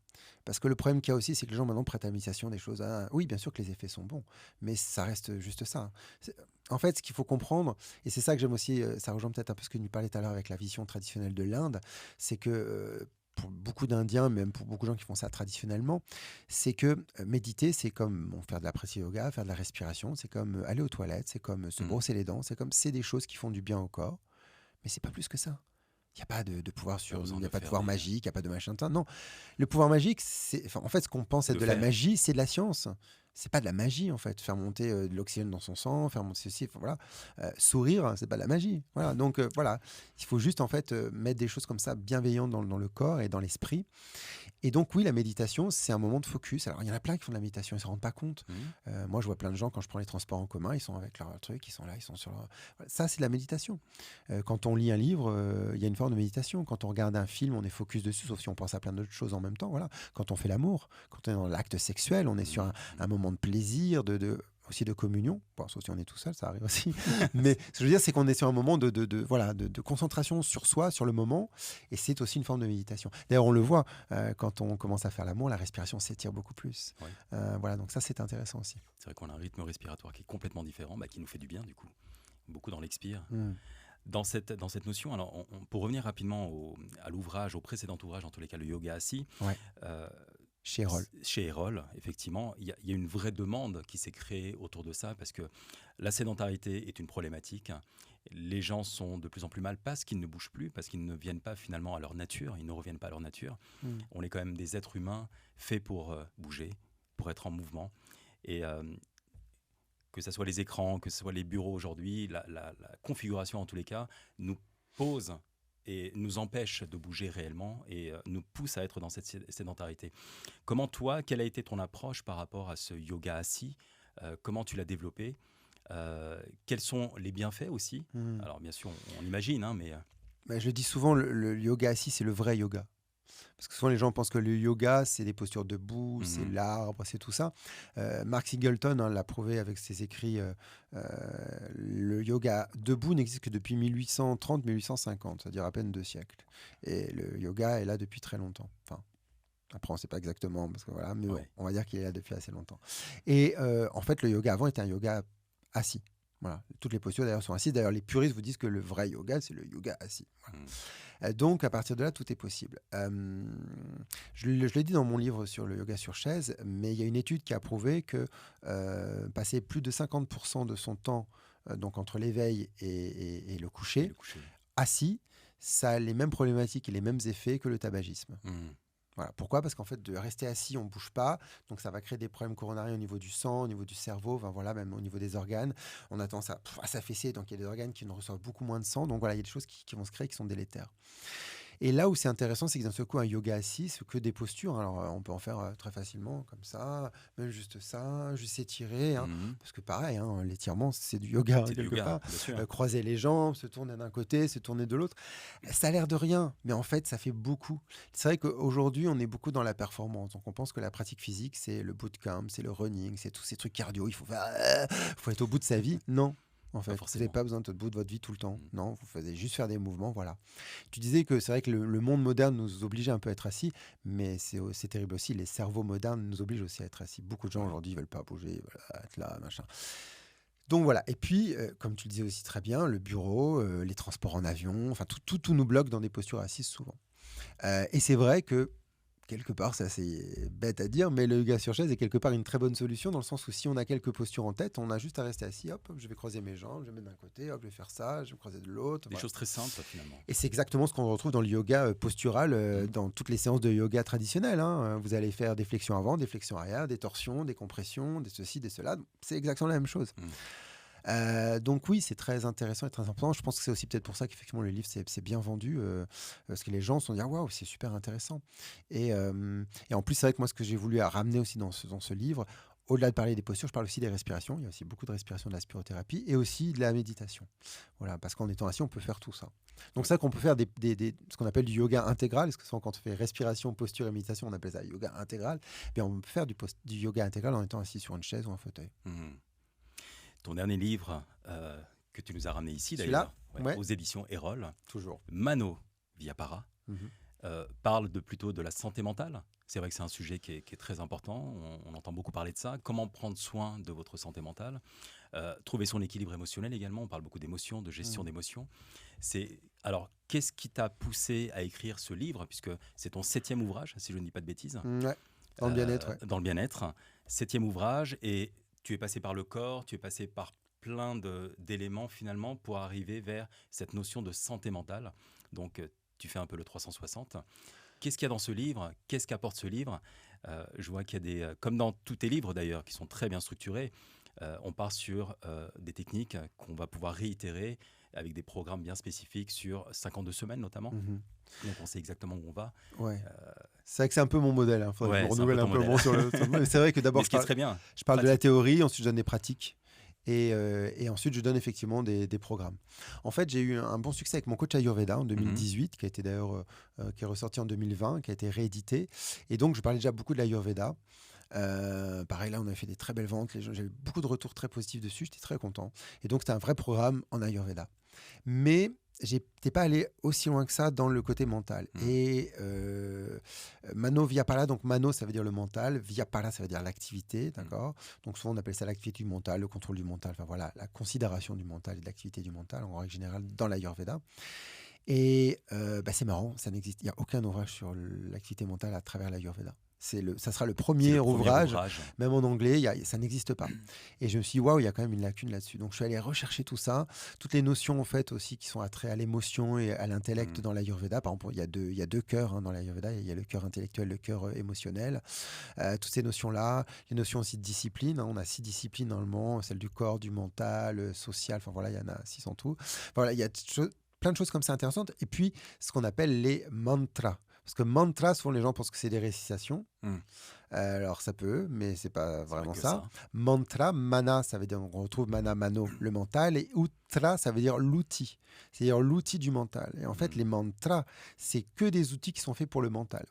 Parce que le problème qu'il y a aussi, c'est que les gens maintenant prêtent à la méditation des choses. Oui, bien sûr que les effets sont bons, mais ça reste juste ça. En fait, ce qu'il faut comprendre, et c'est ça que j'aime aussi, ça rejoint peut-être un peu ce que tu parlais tout à l'heure avec la vision traditionnelle de l'Inde, c'est que pour beaucoup d'Indiens, même pour beaucoup de gens qui font ça traditionnellement, c'est que méditer, c'est comme faire de la prece yoga, faire de la respiration, c'est comme aller aux toilettes, c'est comme se brosser les dents, c'est des choses qui font du bien au corps, mais c'est pas plus que ça. Il n'y a pas de pouvoir il n'y a pas de pouvoir magique, il n'y a pas de machin. Non, le pouvoir magique, en fait, ce qu'on pense être de la magie, c'est de la science. C'est pas de la magie en fait. Faire monter de l'oxygène dans son sang, faire monter ceci, voilà. Sourire, c'est pas de la magie. Voilà. Donc voilà, il faut juste en fait mettre des choses comme ça bienveillantes dans le corps et dans l'esprit. Et donc oui, la méditation, c'est un moment de focus. Alors il y en a plein qui font de la méditation, ils se rendent pas compte. Moi, je vois plein de gens quand je prends les transports en commun, ils sont avec leur truc, ils sont là, ils sont sur leur... Ça, c'est de la méditation. Quand on lit un livre, il y a une forme de méditation. Quand on regarde un film, on est focus dessus, sauf si on pense à plein d'autres choses en même temps. Voilà. Quand on fait l'amour, quand on est dans l'acte sexuel, on est sur un moment moment de plaisir, aussi de communion. Bon, sauf si on est tout seul, ça arrive aussi. Mais ce que je veux dire, c'est qu'on est sur un moment de concentration sur soi, sur le moment, et c'est aussi une forme de méditation. D'ailleurs, on le voit, quand on commence à faire l'amour, la respiration s'étire beaucoup plus. Ouais. Voilà, donc ça, c'est intéressant aussi. C'est vrai qu'on a un rythme respiratoire qui est complètement différent, qui nous fait du bien du coup. Beaucoup dans l'expire. Dans cette notion, alors pour revenir rapidement à l'ouvrage, au précédent ouvrage, en tous les cas le yoga assis, Ouais. Chez Erol. Chez Erol, effectivement, il y a une vraie demande qui s'est créée autour de ça parce que la sédentarité est une problématique. Les gens sont de plus en plus mal parce qu'ils ne bougent plus, parce qu'ils ne viennent pas finalement à leur nature, ils ne reviennent pas à leur nature. On est quand même des êtres humains faits pour bouger, pour être en mouvement. Et que ce soit les écrans, que ce soit les bureaux aujourd'hui, la configuration en tous les cas nous pose et nous empêche de bouger réellement et nous pousse à être dans cette sédentarité. Comment toi, quelle a été ton approche par rapport à ce yoga assis ? Comment tu l'as développé ? Quels sont les bienfaits aussi ? Alors bien sûr, on imagine, mais... Je le dis souvent, le yoga assis, c'est le vrai yoga. Parce que souvent, les gens pensent que le yoga, c'est des postures debout, c'est l'arbre, c'est tout ça. Mark Singleton l'a prouvé avec ses écrits. Le yoga debout n'existe que depuis 1830-1850, c'est-à-dire à peine 2 siècles. Et le yoga est là depuis très longtemps. Enfin, après, on ne sait pas exactement, parce que voilà, mais bon, on va dire qu'il est là depuis assez longtemps. Et en fait, le yoga avant était un yoga assis. Voilà. Toutes les postures d'ailleurs sont assises. D'ailleurs, les puristes vous disent que le vrai yoga, c'est le yoga assis. Voilà. Donc, à partir de là, tout est possible. Je l'ai dit dans mon livre sur le yoga sur chaise, mais il y a une étude qui a prouvé que passer plus de 50% de son temps, donc entre l'éveil et le coucher, assis, ça a les mêmes problématiques et les mêmes effets que le tabagisme. Voilà. Pourquoi ? Parce qu'en fait, de rester assis, on ne bouge pas. Donc, ça va créer des problèmes coronariens au niveau du sang, au niveau du cerveau, voilà, même au niveau des organes. On a tendance à s'affaisser. Donc, il y a des organes qui ne reçoivent beaucoup moins de sang. Donc, voilà, il y a des choses qui vont se créer qui sont délétères. Et là où c'est intéressant, c'est que d'un seul coup, un yoga assis, c'est que des postures. Alors, on peut en faire très facilement, comme ça, même juste ça, juste s'étirer. Parce que pareil, l'étirement, c'est du yoga, quelque part. Croiser les jambes, se tourner d'un côté, se tourner de l'autre. Ça a l'air de rien, mais en fait, ça fait beaucoup. C'est vrai qu'aujourd'hui, on est beaucoup dans la performance. Donc, on pense que la pratique physique, c'est le bootcamp, c'est le running, c'est tous ces trucs cardio. Il faut être au bout de sa vie. Non. En fait, vous n'avez pas besoin d'être au bout de votre vie tout le temps. Non, vous faites juste faire des mouvements, voilà. Tu disais que c'est vrai que le monde moderne nous obligeait un peu à être assis, mais c'est terrible aussi. Les cerveaux modernes nous obligent aussi à être assis. Beaucoup de gens aujourd'hui ne veulent pas bouger, voilà, être là, machin. Donc voilà. Et puis, comme tu le disais aussi très bien, le bureau, les transports en avion, enfin tout nous bloque dans des postures assises souvent. Et c'est vrai que quelque part, c'est assez bête à dire, mais le yoga sur chaise est quelque part une très bonne solution dans le sens où si on a quelques postures en tête, on a juste à rester assis, hop, je vais croiser mes jambes, je vais mettre d'un côté, hop, je vais faire ça, je vais me croiser de l'autre. Des choses très simples finalement. Et c'est exactement ce qu'on retrouve dans le yoga postural, dans toutes les séances de yoga traditionnelles. Vous allez faire des flexions avant, des flexions arrière, des torsions, des compressions, des ceci, des cela. C'est exactement la même chose. Donc oui, c'est très intéressant et très important. Je pense que c'est aussi peut-être pour ça qu'effectivement le livre c'est bien vendu, parce que les gens se sont dit waouh, c'est super intéressant. Et en plus, c'est vrai que moi, ce que j'ai voulu ramener aussi dans ce livre, au-delà de parler des postures, je parle aussi des respirations. Il y a aussi beaucoup de respiration de la spirothérapie et aussi de la méditation. Voilà, parce qu'en étant assis, on peut faire tout ça. Donc c'est vrai qu'on peut faire ce qu'on appelle du yoga intégral. Parce que souvent, quand on fait respiration, posture et méditation, on appelle ça yoga intégral. Bien, on peut faire du yoga intégral en étant assis sur une chaise ou un fauteuil. Ton dernier livre que tu nous as ramené ici, d'ailleurs, aux éditions Erol, toujours. Mano Viapara, parle plutôt de la santé mentale. C'est vrai que c'est un sujet qui est très important. On entend beaucoup parler de ça. Comment prendre soin de votre santé mentale ? Trouver son équilibre émotionnel également. On parle beaucoup d'émotions, de gestion d'émotions. Alors, qu'est-ce qui t'a poussé à écrire ce livre ? Puisque c'est ton 7e ouvrage, si je ne dis pas de bêtises. Dans le bien-être. Dans le bien-être. 7e ouvrage. Et tu es passé par le corps, tu es passé par plein d'éléments finalement pour arriver vers cette notion de santé mentale. Donc, tu fais un peu le 360. Qu'est-ce qu'il y a dans ce livre ? Qu'est-ce qu'apporte ce livre ? Je vois qu'il y a comme dans tous tes livres d'ailleurs, qui sont très bien structurés, on part sur des techniques qu'on va pouvoir réitérer avec des programmes bien spécifiques sur 52 semaines notamment. Donc on sait exactement où on va. C'est vrai que c'est un peu mon modèle. Faudrait que je me renouvelle un peu bon sur le. Mais c'est vrai que d'abord, je parle de la théorie, ensuite je donne des pratiques. Et ensuite, je donne effectivement des programmes. En fait, j'ai eu un bon succès avec mon coach Ayurveda en 2018, qui a été d'ailleurs qui est ressorti en 2020, qui a été réédité. Et donc, je parlais déjà beaucoup de l'Ayurveda. Pareil, là, on a fait des très belles ventes. J'avais beaucoup de retours très positifs dessus. J'étais très content. Et donc, c'était un vrai programme en Ayurveda. Mais j'étais pas allé aussi loin que ça dans le côté mental. Mm. Et Mano Vyapara, donc Mano, ça veut dire le mental. Vyapara, ça veut dire l'activité, d'accord. Donc souvent, on appelle ça l'activité du mental, le contrôle du mental. Enfin voilà, la considération du mental et de l'activité du mental, en règle générale, dans l'Ayurveda. Et c'est marrant, ça n'existe. Il n'y a aucun ouvrage sur l'activité mentale à travers l'Ayurveda. Ça sera le C'est premier le premier ouvrage, ouvrage. même en anglais, ça n'existe pas. Et je me suis dit, waouh, il y a quand même une lacune là-dessus. Donc je suis allé rechercher tout ça, toutes les notions en fait aussi qui sont attrait à l'émotion et à l'intellect dans l'Ayurveda. Par exemple, il y a deux cœurs dans l'Ayurveda, il y a le cœur intellectuel, le cœur émotionnel. Toutes ces notions-là, les notions aussi de discipline. On a 6 disciplines normalement, celle du corps, du mental, social, enfin voilà, il y en a 6 en tout. Voilà, il y a plein de choses comme ça intéressantes. Et puis, ce qu'on appelle les mantras. Parce que mantra, souvent les gens pensent que c'est des récitations. Alors ça peut, mais c'est pas vraiment ça. Mantra, mana, ça veut dire, on retrouve mana, mano, le mental, et utra, ça veut dire l'outil. C'est-à-dire l'outil du mental. Et en fait, les mantras, c'est que des outils qui sont faits pour le mental.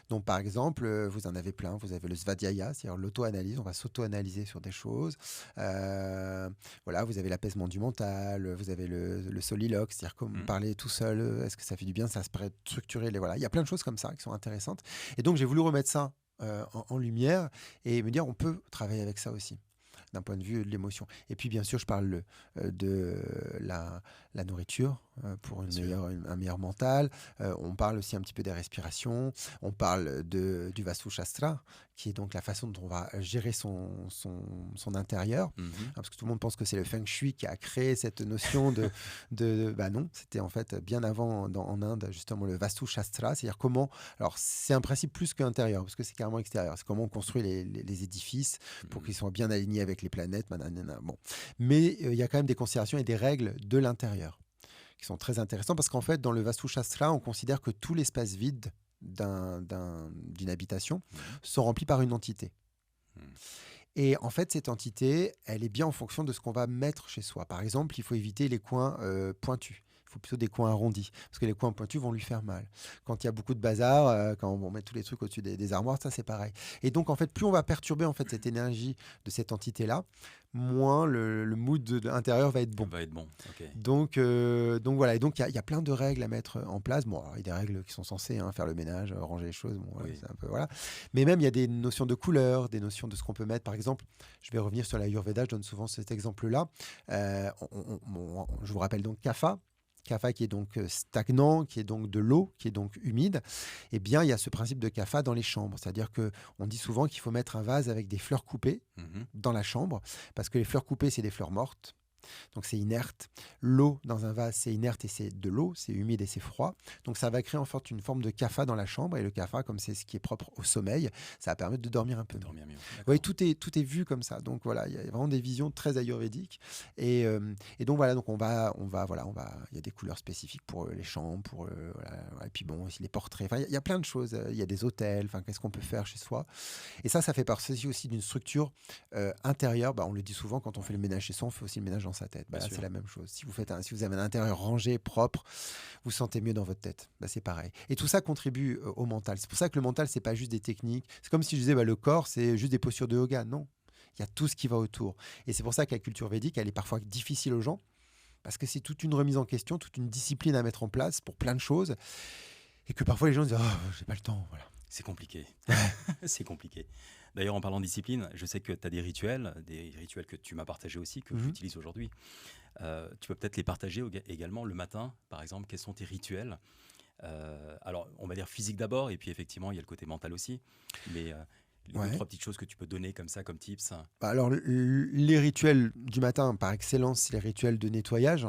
Donc, par exemple, vous en avez plein. Vous avez le svadhyaya, c'est-à-dire l'auto-analyse. On va s'auto-analyser sur des choses. Voilà, vous avez l'apaisement du mental. Vous avez le soliloque, c'est-à-dire comme parler tout seul. Est-ce que ça fait du bien? Ça se paraît structuré. Voilà. Il y a plein de choses comme ça qui sont intéressantes. Et donc, j'ai voulu remettre ça en lumière et me dire on peut travailler avec ça aussi d'un point de vue de l'émotion. Et puis, bien sûr, je parle de la nourriture pour un meilleur mental. On parle aussi un petit peu des respirations. On parle du Vastu Shastra, qui est donc la façon dont on va gérer son intérieur. Parce que tout le monde pense que c'est le Feng Shui qui a créé cette notion bah non, c'était en fait bien avant en Inde, justement, le Vastu Shastra. C'est-à-dire comment... Alors, c'est un principe plus qu'intérieur, parce que c'est carrément extérieur. C'est comment on construit les édifices pour qu'ils soient bien alignés avec les planètes. Bon. Mais il y a quand même des considérations et des règles de l'intérieur qui sont très intéressants parce qu'en fait, dans le Vastu Shastra, on considère que tout l'espace vide d'une habitation sont remplis par une entité. Et en fait, cette entité, elle est bien en fonction de ce qu'on va mettre chez soi. Par exemple, il faut éviter les coins pointus. Il faut plutôt des coins arrondis, parce que les coins pointus vont lui faire mal. Quand il y a beaucoup de bazar, quand on met tous les trucs au-dessus des armoires, ça c'est pareil. Et donc, en fait, plus on va perturber en fait, cette énergie de cette entité-là, moins le mood intérieur va être bon. Okay. Donc voilà. Et donc, il y a plein de règles à mettre en place. Bon, il y a des règles qui sont censées faire le ménage, ranger les choses. Bon, c'est un peu, voilà. Mais même, il y a des notions de couleur, des notions de ce qu'on peut mettre. Par exemple, je vais revenir sur l'Ayurveda, je donne souvent cet exemple-là. Je vous rappelle donc Kapha. Kapha qui est donc stagnant, qui est donc de l'eau, qui est donc humide, eh bien, il y a ce principe de Kapha dans les chambres. C'est-à-dire qu'on dit souvent qu'il faut mettre un vase avec des fleurs coupées dans la chambre, parce que les fleurs coupées, c'est des fleurs mortes. Donc c'est inerte. L'eau dans un vase, c'est inerte et c'est de l'eau, c'est humide et c'est froid. Donc ça va créer en fait une forme de kapha dans la chambre. Et le kapha, comme c'est ce qui est propre au sommeil, ça va permettre de dormir un peu. Dormir mieux. Oui, tout est vu comme ça. Donc voilà, il y a vraiment des visions très ayurvédiques. Et donc voilà, donc il y a des couleurs spécifiques pour les chambres, et puis bon, aussi les portraits. Enfin, il y a plein de choses. Il y a des hôtels. Enfin, qu'est-ce qu'on peut faire chez soi? Et ça fait partie aussi d'une structure intérieure. On le dit souvent, quand on fait le ménage chez soi, on fait aussi le ménage dans sa tête. Là, c'est la même chose. Si vous avez un intérieur rangé, propre, vous sentez mieux dans votre tête. C'est pareil. Et tout ça contribue au mental. C'est pour ça que le mental, c'est pas juste des techniques. C'est comme si je disais, le corps, c'est juste des postures de yoga. Non, il y a tout ce qui va autour. Et c'est pour ça que la culture védique, elle est parfois difficile aux gens, parce que c'est toute une remise en question, toute une discipline à mettre en place pour plein de choses, et que parfois les gens disent, j'ai pas le temps. Voilà. C'est compliqué. C'est compliqué. D'ailleurs, en parlant de discipline, je sais que tu as des rituels que tu m'as partagés aussi, que j'utilise aujourd'hui. Tu peux peut-être les partager également le matin, par exemple. Quels sont tes rituels? Alors, on va dire physique d'abord, et puis effectivement, il y a le côté mental aussi. Mais deux, trois petites choses que tu peux donner comme ça, comme tips. Alors, les rituels du matin, par excellence, c'est les rituels de nettoyage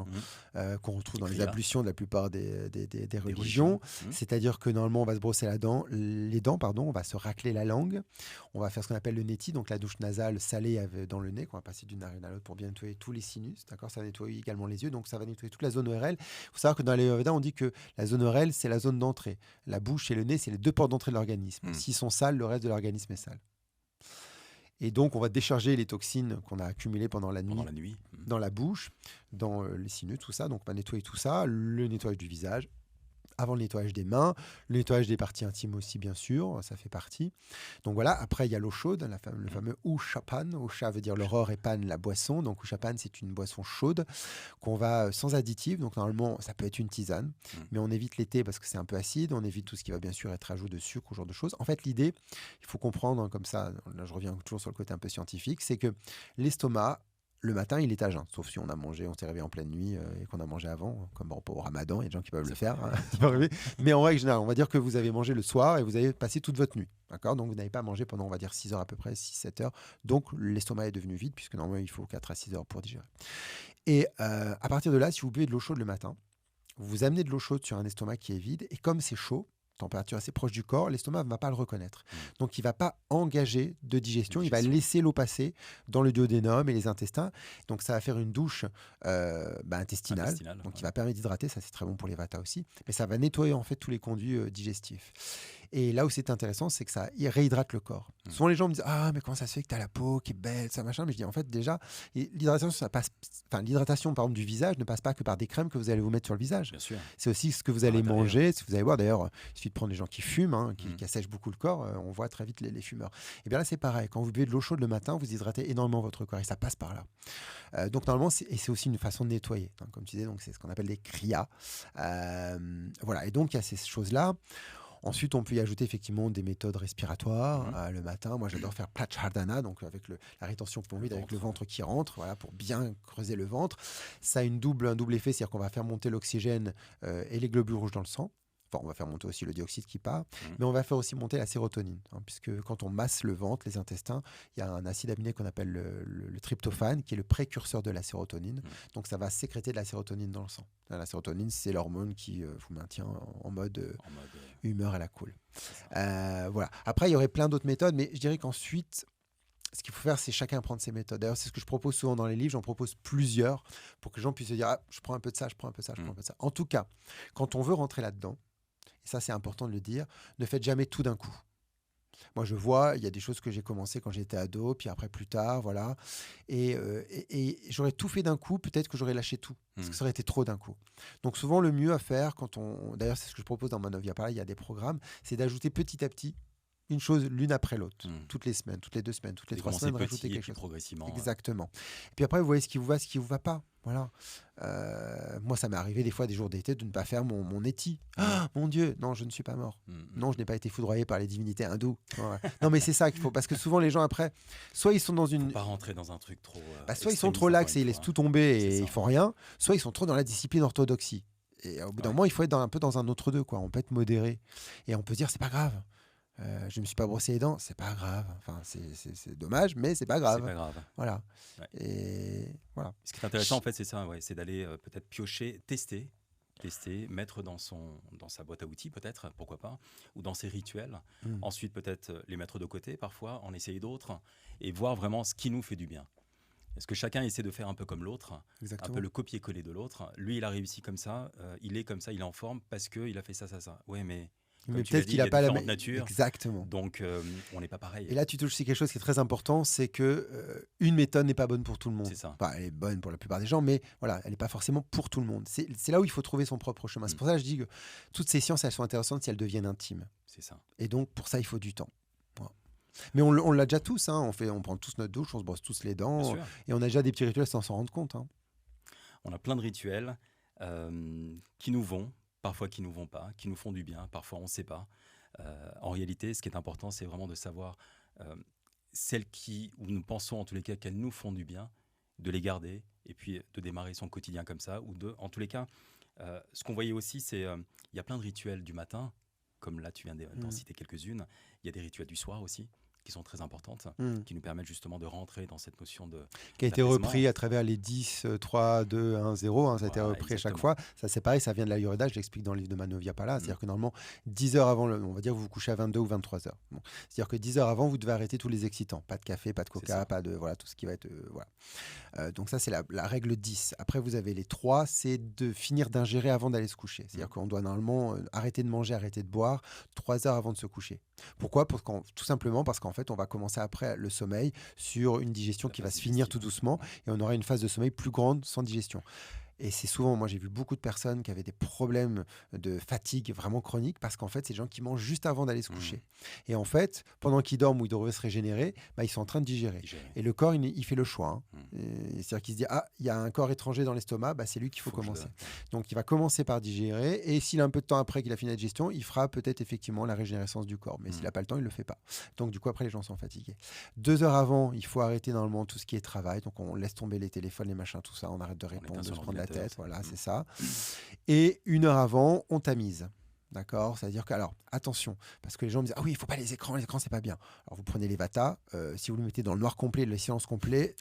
qu'on retrouve dans les ablutions de la plupart des religions. C'est-à-dire que normalement, on va se brosser les dents, on va se racler la langue. On va faire ce qu'on appelle le neti, donc la douche nasale salée dans le nez, qu'on va passer d'une narine à l'autre pour bien nettoyer tous les sinus. D'accord, ça va nettoyer également les yeux, donc ça va nettoyer toute la zone ORL. Il faut savoir que dans l'Ayurveda, on dit que la zone ORL, c'est la zone d'entrée. La bouche et le nez, c'est les deux portes d'entrée de l'organisme. S'ils sont sales, le reste de l'organisme est sale. Et donc, on va décharger les toxines qu'on a accumulées pendant la nuit. Dans la bouche, dans les sinus, tout ça. Donc, on va nettoyer tout ça, le nettoyage du visage, avant le nettoyage des mains, le nettoyage des parties intimes aussi, bien sûr, ça fait partie. Donc voilà, après, il y a l'eau chaude, le fameux Ushapan. Usha veut dire l'aurore et pan, la boisson. Donc Ushapan, c'est une boisson chaude qu'on va sans additifs. Donc normalement, ça peut être une tisane, mais on évite l'été parce que c'est un peu acide. On évite tout ce qui va bien sûr être ajout de sucre, ce genre de choses. En fait, l'idée, il faut comprendre comme ça, là je reviens toujours sur le côté un peu scientifique, c'est que l'estomac, le matin, il est à jeun, sauf si on s'est réveillé en pleine nuit et qu'on a mangé avant, comme au ramadan, il y a des gens qui peuvent le faire. Hein, ça peut arriver. Mais en règle générale, on va dire que vous avez mangé le soir et vous avez passé toute votre nuit. D'accord ? Donc vous n'avez pas mangé pendant, on va dire, 6 heures à peu près, 6-7 heures. Donc l'estomac est devenu vide, puisque normalement, il faut 4 à 6 heures pour digérer. Et à partir de là, si vous buvez de l'eau chaude le matin, vous amenez de l'eau chaude sur un estomac qui est vide, et comme c'est chaud, température assez proche du corps, l'estomac ne va pas le reconnaître. Donc, il ne va pas engager de digestion, il va laisser l'eau passer dans le duodénum et les intestins. Donc, ça va faire une douche intestinale. Donc, qui va permettre d'hydrater, ça c'est très bon pour les vata aussi. Mais ça va nettoyer en fait tous les conduits digestifs. Et là où c'est intéressant, c'est que ça réhydrate le corps. Souvent, les gens me disent « Ah, mais comment ça se fait que tu as la peau qui est belle, ça machin ?» Mais je dis en fait, déjà, l'hydratation, par exemple, du visage ne passe pas que par des crèmes que vous allez vous mettre sur le visage. Bien sûr. C'est aussi ce que vous allez manger. Si vous allez voir, d'ailleurs, il suffit de prendre les gens qui fument, qui assèchent beaucoup le corps, on voit très vite les fumeurs. Et bien là, c'est pareil. Quand vous buvez de l'eau chaude le matin, vous hydratez énormément votre corps et ça passe par là. Donc, normalement, c'est aussi une façon de nettoyer. Hein, comme tu disais, donc, c'est ce qu'on appelle des kriyas. Voilà. Et donc, il y a ces choses-là. Ensuite, on peut y ajouter effectivement des méthodes respiratoires le matin. Moi, j'adore faire Prachardhana, donc avec la rétention pommide, avec le ventre qui rentre, voilà, pour bien creuser le ventre. Ça a un double effet, c'est-à-dire qu'on va faire monter l'oxygène et les globules rouges dans le sang. Enfin, on va faire monter aussi le dioxyde qui part, mais on va faire aussi monter la sérotonine, puisque quand on masse le ventre, les intestins, il y a un acide aminé qu'on appelle le tryptophane, qui est le précurseur de la sérotonine. Donc, ça va sécréter de la sérotonine dans le sang. La sérotonine, c'est l'hormone qui vous maintient en mode humeur à la cool. Voilà. Après, il y aurait plein d'autres méthodes, mais je dirais qu'ensuite, ce qu'il faut faire, c'est chacun prendre ses méthodes. D'ailleurs, c'est ce que je propose souvent dans les livres. J'en propose plusieurs pour que les gens puissent se dire « Ah, je prends un peu de ça, je prends un peu de ça, je prends un peu de ça ». En tout cas, quand on veut rentrer là-dedans, et ça, c'est important de le dire, ne faites jamais tout d'un coup. Moi, je vois, il y a des choses que j'ai commencé quand j'étais ado, puis après plus tard, voilà. Et j'aurais tout fait d'un coup, peut-être que j'aurais lâché tout, parce que ça aurait été trop d'un coup. Donc souvent, le mieux à faire, d'ailleurs, c'est ce que je propose dans Manovia, il y a des programmes, c'est d'ajouter petit à petit une chose l'une après l'autre, toutes les semaines, toutes les 2 semaines, toutes les 3 semaines, rajouter quelque chose. Progressivement. Exactement. Et puis après, vous voyez ce qui vous va pas. Voilà. Moi, ça m'est arrivé des fois, des jours d'été, de ne pas faire mon éti. Ah, mon Dieu, non, je ne suis pas mort. Non, je n'ai pas été foudroyé par les divinités hindoues. Ouais. Non, mais c'est ça qu'il faut, parce que souvent les gens après, soit ils sont dans une. Faut pas rentrer dans un truc trop. Soit ils sont trop lax et ils laissent tout tomber et ils font rien, soit ils sont trop dans la discipline orthodoxie. Et au bout d'un moment, il faut être un peu dans un autre deux, quoi. On peut être modéré et on peut se dire c'est pas grave. Je me suis pas brossé les dents, c'est pas grave. Enfin, c'est dommage, mais c'est pas grave. C'est pas grave. Voilà. Ouais. Et voilà. Ce qui est intéressant, en fait, c'est ça, c'est d'aller peut-être piocher, tester, mettre dans sa boîte à outils, peut-être, pourquoi pas, ou dans ses rituels. Ensuite, peut-être les mettre de côté, parfois, en essayer d'autres, et voir vraiment ce qui nous fait du bien. Est-ce que chacun essaie de faire un peu comme l'autre, un peu le copier-coller de l'autre. Lui, il a réussi comme ça, il est comme ça, il est en forme parce qu'il a fait ça. Ouais, mais peut-être qu'il n'a pas la même nature. Exactement. Donc, on n'est pas pareil. Et là, tu touches aussi quelque chose qui est très important, c'est que une méthode n'est pas bonne pour tout le monde. C'est ça. Enfin, elle est bonne pour la plupart des gens, mais voilà, elle n'est pas forcément pour tout le monde. C'est là où il faut trouver son propre chemin. C'est pour ça que je dis que toutes ces sciences, elles sont intéressantes si elles deviennent intimes. C'est ça. Et donc, pour ça, il faut du temps. Voilà. Mais on l'a déjà tous. Hein. On prend tous notre douche, on se brosse tous les dents. Et on a déjà des petits rituels sans s'en rendre compte. Hein. On a plein de rituels qui nous vont, parfois qui nous vont pas, qui nous font du bien, parfois on ne sait pas. En réalité, ce qui est important, c'est vraiment de savoir celles où nous pensons en tous les cas qu'elles nous font du bien, de les garder et puis de démarrer son quotidien comme ça. En tous les cas, ce qu'on voyait aussi, c'est il y a plein de rituels du matin, comme là tu viens d'en citer quelques-unes. Il y a des rituels du soir aussi, qui sont très importantes, qui nous permettent justement de rentrer dans cette notion de qui a été repris à travers les 10, 3, 2, 1, 0. Hein, ça a été repris à chaque fois. Ça, c'est pareil, ça vient de l'Ayurveda, je l'explique dans le livre de Manovia-Pala. C'est-à-dire que normalement, 10 heures avant, on va dire que vous vous couchez à 22 ou 23 heures. Bon. C'est-à-dire que 10 heures avant, vous devez arrêter tous les excitants. Pas de café, pas de coca, pas de. Voilà, tout ce qui va être. Voilà. Donc, ça, c'est la règle 10. Après, vous avez les 3, c'est de finir d'ingérer avant d'aller se coucher. C'est-à-dire qu'on doit normalement arrêter de manger, arrêter de boire 3 heures avant de se coucher. Pourquoi ? Tout simplement parce qu'en fait, on va commencer après le sommeil sur une digestion qui va se finir tout doucement et on aura une phase de sommeil plus grande sans digestion. Et c'est souvent, moi j'ai vu beaucoup de personnes qui avaient des problèmes de fatigue vraiment chroniques parce qu'en fait, c'est des gens qui mangent juste avant d'aller se Mmh. coucher. Et en fait, pendant qu'ils dorment ou ils devraient se régénérer, bah, ils sont en train de digérer. Digérer. Et le corps, il fait le choix, hein. Mmh. C'est-à-dire qu'il se dit, ah, il y a un corps étranger dans l'estomac, bah, c'est lui qu'il faut Faut que je commencer. donne. Ouais. Donc il va commencer par digérer. Et s'il a un peu de temps après qu'il a fini la digestion, il fera peut-être effectivement la régénérescence du corps. Mais s'il Mmh. n'a pas le temps, il ne le fait pas. Donc du coup, après, les gens sont fatigués. 2 heures avant, il faut arrêter normalement tout ce qui est travail. Donc on laisse tomber les téléphones, les machins, tout ça. On arrête de On répondre, éteint de son se prendre la ordinateur, tête. c'est Voilà, mmh. c'est ça. Et 1 heure avant, on tamise. D'accord. C'est-à-dire que, alors, attention, parce que les gens me disent, ah oui, il ne faut pas les écrans, c'est pas bien. Alors, vous prenez les Vata, si vous le mettez dans le noir complet, le silence complet,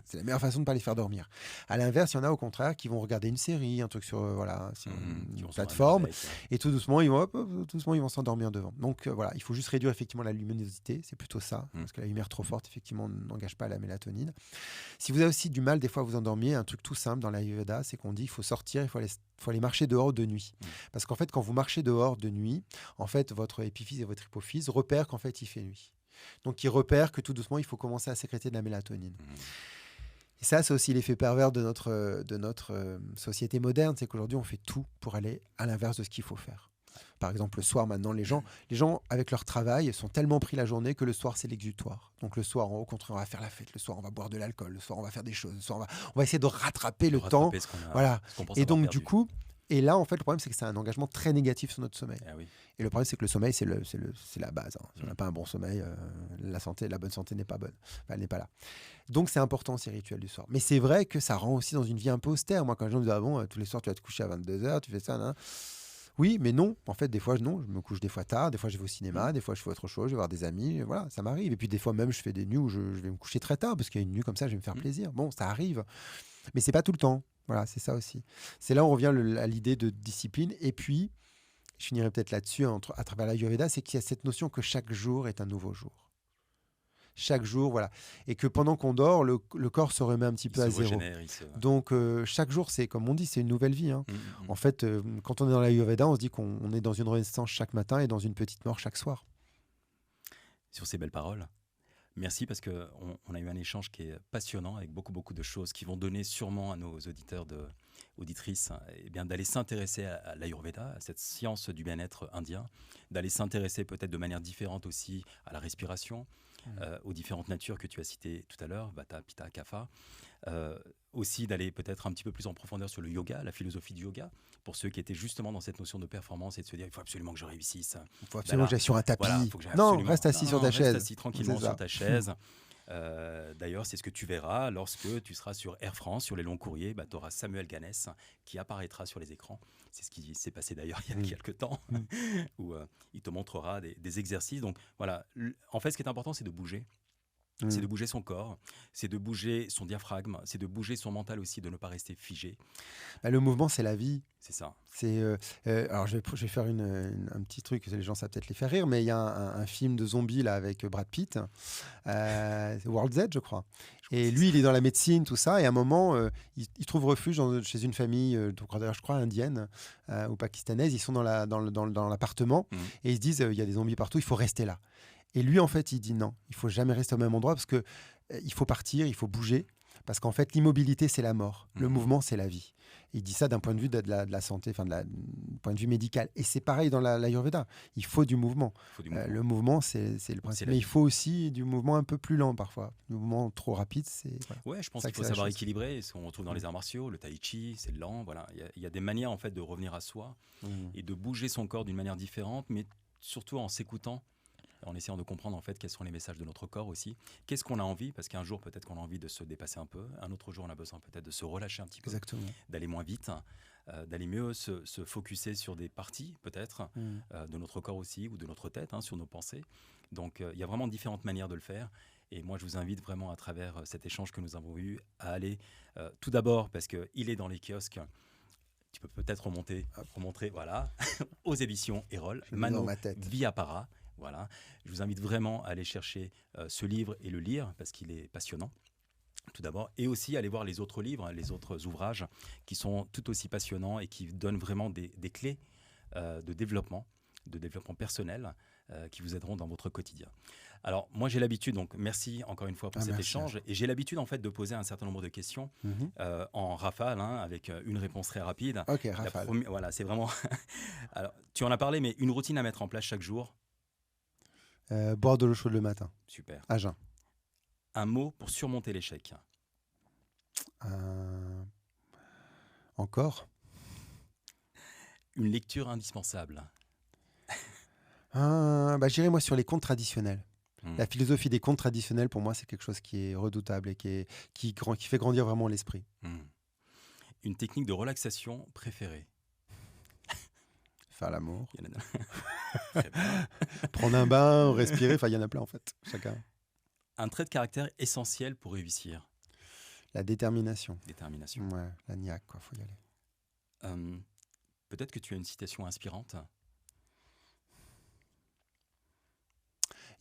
c'est la meilleure façon de ne pas les faire dormir. À l'inverse, il y en a au contraire qui vont regarder une série, un truc sur, voilà, sur Qui une vont s'endormir plateforme, avec, et tout doucement, ils vont, hop, hop, tout doucement, ils vont s'endormir devant. Donc, voilà, il faut juste réduire effectivement la luminosité, c'est plutôt ça, Mmh. parce que la lumière trop forte, effectivement, n'engage pas la mélatonine. Si vous avez aussi du mal, des fois, à vous endormir, un truc tout simple dans l'Ayurveda, c'est qu'on dit il faut sortir, il faut aller marcher dehors de nuit. Mmh. Parce qu'en fait, quand vous marchez dehors de nuit, en fait, votre épiphyse et votre hypophyse repèrent qu'en fait, il fait nuit. Donc, ils repèrent que tout doucement, il faut commencer à sécréter de la mélatonine. Mmh. Et ça, c'est aussi l'effet pervers de notre société moderne, c'est qu'aujourd'hui, on fait tout pour aller à l'inverse de ce qu'il faut faire. Par exemple, le soir, maintenant, les gens, avec leur travail, sont tellement pris la journée que le soir, c'est l'exutoire. Donc le soir, au contraire, on va faire la fête. Le soir, on va boire de l'alcool. Le soir, on va faire des choses. Le soir, on va essayer de rattraper De le temps. rattraper ce qu'on a Voilà. ce qu'on pense Et avoir donc, perdu. du coup, et là, en fait, le problème, c'est que c'est un engagement très négatif sur notre sommeil. Ah oui. Et le problème, c'est que le sommeil, c'est la base, hein. Si on n'a Mmh. pas un bon sommeil, la bonne santé n'est pas bonne. Enfin, elle n'est pas là. Donc, c'est important, ces rituels du soir. Mais c'est vrai que ça rend aussi dans une vie un peu austère. Moi, quand les gens me disent, ah bon, tous les soirs, tu vas te coucher à 22 h, tu fais ça, nan. Oui, mais non. En fait, des fois, non. Je me couche des fois tard. Des fois, je vais au cinéma. Mmh. Des fois, je fais autre chose. Je vais voir des amis. Voilà, ça m'arrive. Et puis, des fois, même, je fais des nuits où je vais me coucher très tard parce qu'il y a une nuit comme ça, je vais me faire Mmh. plaisir. Bon, ça arrive. Mais c'est pas tout le temps. Voilà, c'est ça aussi. C'est là où on revient à l'idée de discipline. Et puis, je finirai peut-être là-dessus à travers l'Ayurveda, c'est qu'il y a cette notion que chaque jour est un nouveau jour. Chaque jour, voilà. Et que pendant qu'on dort, le corps se remet un petit Il peu se à zéro. régénère, il se Donc, chaque jour, c'est comme on dit, c'est une nouvelle vie, hein. mmh, mmh, En mmh. fait, quand on est dans l'Ayurveda, on se dit qu'on est dans une renaissance chaque matin et dans une petite mort chaque soir. Sur ces belles paroles, merci parce qu'on a eu un échange qui est passionnant avec beaucoup, beaucoup de choses qui vont donner sûrement à nos auditeurs, auditrices, eh bien, d'aller s'intéresser à l'Ayurveda, à cette science du bien-être indien, d'aller s'intéresser peut-être de manière différente aussi à la respiration, aux différentes natures que tu as citées tout à l'heure, Vata, Pitta, Kapha. Aussi d'aller peut-être un petit peu plus en profondeur sur le yoga, la philosophie du yoga, pour ceux qui étaient justement dans cette notion de performance et de se dire il faut absolument que je réussisse. Il faut absolument que j'aille sur un tapis. Voilà, faut que j'aille Non, absolument. reste assis Non, sur non, ta reste chaise. assis tranquillement C'est ça. sur ta chaise. D'ailleurs, c'est ce que tu verras lorsque tu seras sur Air France, sur les longs courriers. Bah, tu auras Samuel Ganès qui apparaîtra sur les écrans. C'est ce qui s'est passé d'ailleurs il y a quelques temps, où il te montrera des exercices. Donc voilà, en fait, ce qui est important, c'est de bouger. C'est de bouger son corps, c'est de bouger son diaphragme, c'est de bouger son mental aussi, de ne pas rester figé. Bah, le mouvement, c'est la vie. C'est ça. Alors, je vais faire un petit truc, les gens, ça va peut-être les faire rire, mais il y a un film de zombies là, avec Brad Pitt, World's Edge, je crois. Et lui, il est dans la médecine, tout ça, et à un moment, il trouve refuge chez une famille, je crois, indienne ou pakistanaise. Ils sont dans l'appartement, et ils se disent, il y a des zombies partout, il faut rester là. Et lui, en fait, il dit non, il faut jamais rester au même endroit parce que il faut partir, il faut bouger. Parce qu'en fait, l'immobilité, c'est la mort. Le mouvement, c'est la vie. Il dit ça d'un point de vue de la santé, enfin, point de vue médical. Et c'est pareil dans l'Ayurveda. Il faut du mouvement. Le mouvement, c'est le principe. Mais il faut aussi du mouvement un peu plus lent parfois. Le mouvement trop rapide, c'est... Voilà. Ouais, je pense qu'il faut savoir équilibrer. Ce qu'on retrouve dans les arts martiaux, le tai chi, c'est lent. Voilà. Il y a des manières en fait, de revenir à soi et de bouger son corps d'une manière différente, mais surtout en s'écoutant. En essayant de comprendre en fait quels sont les messages de notre corps aussi. Qu'est-ce qu'on a envie? Parce qu'un jour peut-être qu'on a envie de se dépasser un peu, un autre jour on a besoin peut-être de se relâcher un petit peu, Exactement. D'aller moins vite, d'aller mieux se focuser sur des parties peut-être de notre corps aussi ou de notre tête, sur nos pensées. Donc il y a vraiment différentes manières de le faire. Et moi je vous invite vraiment à travers cet échange que nous avons eu à aller tout d'abord parce qu'il est dans les kiosques. Tu peux peut-être remontrer voilà, aux éditions Erol, Mano Viapara. Voilà. Je vous invite vraiment à aller chercher ce livre et le lire parce qu'il est passionnant, tout d'abord. Et aussi aller voir les autres livres, les autres ouvrages qui sont tout aussi passionnants et qui donnent vraiment des clés de développement de développement personnel qui vous aideront dans votre quotidien. Alors, moi, j'ai l'habitude, donc merci encore une fois pour cet Merci. échange, et j'ai l'habitude en fait de poser un certain nombre de questions en rafale, hein, avec une réponse très rapide. Ok, La rafale. voilà, c'est vraiment... Alors, tu en as parlé, mais une routine à mettre en place chaque jour. Boire de l'eau chaude le matin, Super. à jeun. Un mot pour surmonter l'échec. Euh, Encore. Une lecture indispensable. J'irai moi sur les contes traditionnels. Hmm. La philosophie des contes traditionnels, pour moi, c'est quelque chose qui est redoutable et qui fait grandir vraiment l'esprit. Une technique de relaxation préférée. Faire l'amour, Il y en a- Très bien. prendre un bain, respirer, il y en a plein en fait, chacun. Un trait de caractère essentiel pour réussir. La détermination. Détermination. Ouais, la niaque, quoi, faut y aller. Peut-être que tu as une citation inspirante.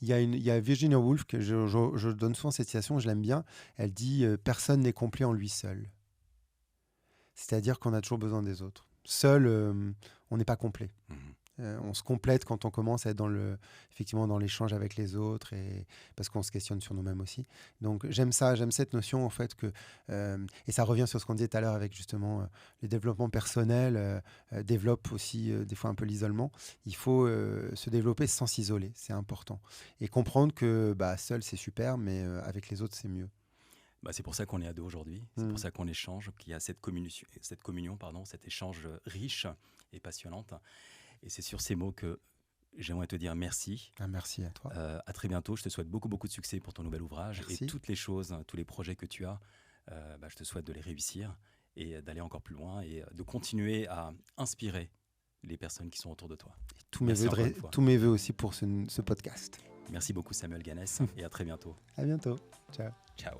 Il y a Virginia Woolf, que je donne souvent cette citation, je l'aime bien. Elle dit personne n'est complet en lui seul. C'est-à-dire qu'on a toujours besoin des autres. Seul, on n'est pas complet. On se complète quand on commence à être effectivement dans l'échange avec les autres, parce qu'on se questionne sur nous-mêmes aussi. Donc j'aime cette notion en fait et ça revient sur ce qu'on disait tout à l'heure avec justement le développement personnel, développe aussi des fois un peu l'isolement. Il faut se développer sans s'isoler, c'est important. Et comprendre que seul c'est super, mais avec les autres c'est mieux. C'est pour ça qu'on est à deux aujourd'hui, c'est pour ça qu'on échange, qu'il y a cette communion, cet échange riche et passionnante. Et c'est sur ces mots que j'aimerais te dire merci. Merci à toi. À très bientôt. Je te souhaite beaucoup, beaucoup de succès pour ton nouvel ouvrage. Merci. Et toutes les choses, tous les projets que tu as, je te souhaite de les réussir et d'aller encore plus loin et de continuer à inspirer les personnes qui sont autour de toi. Et tous mes vœux aussi pour ce podcast. Merci beaucoup Samuel Ganès et à très bientôt. À bientôt. Ciao. Ciao.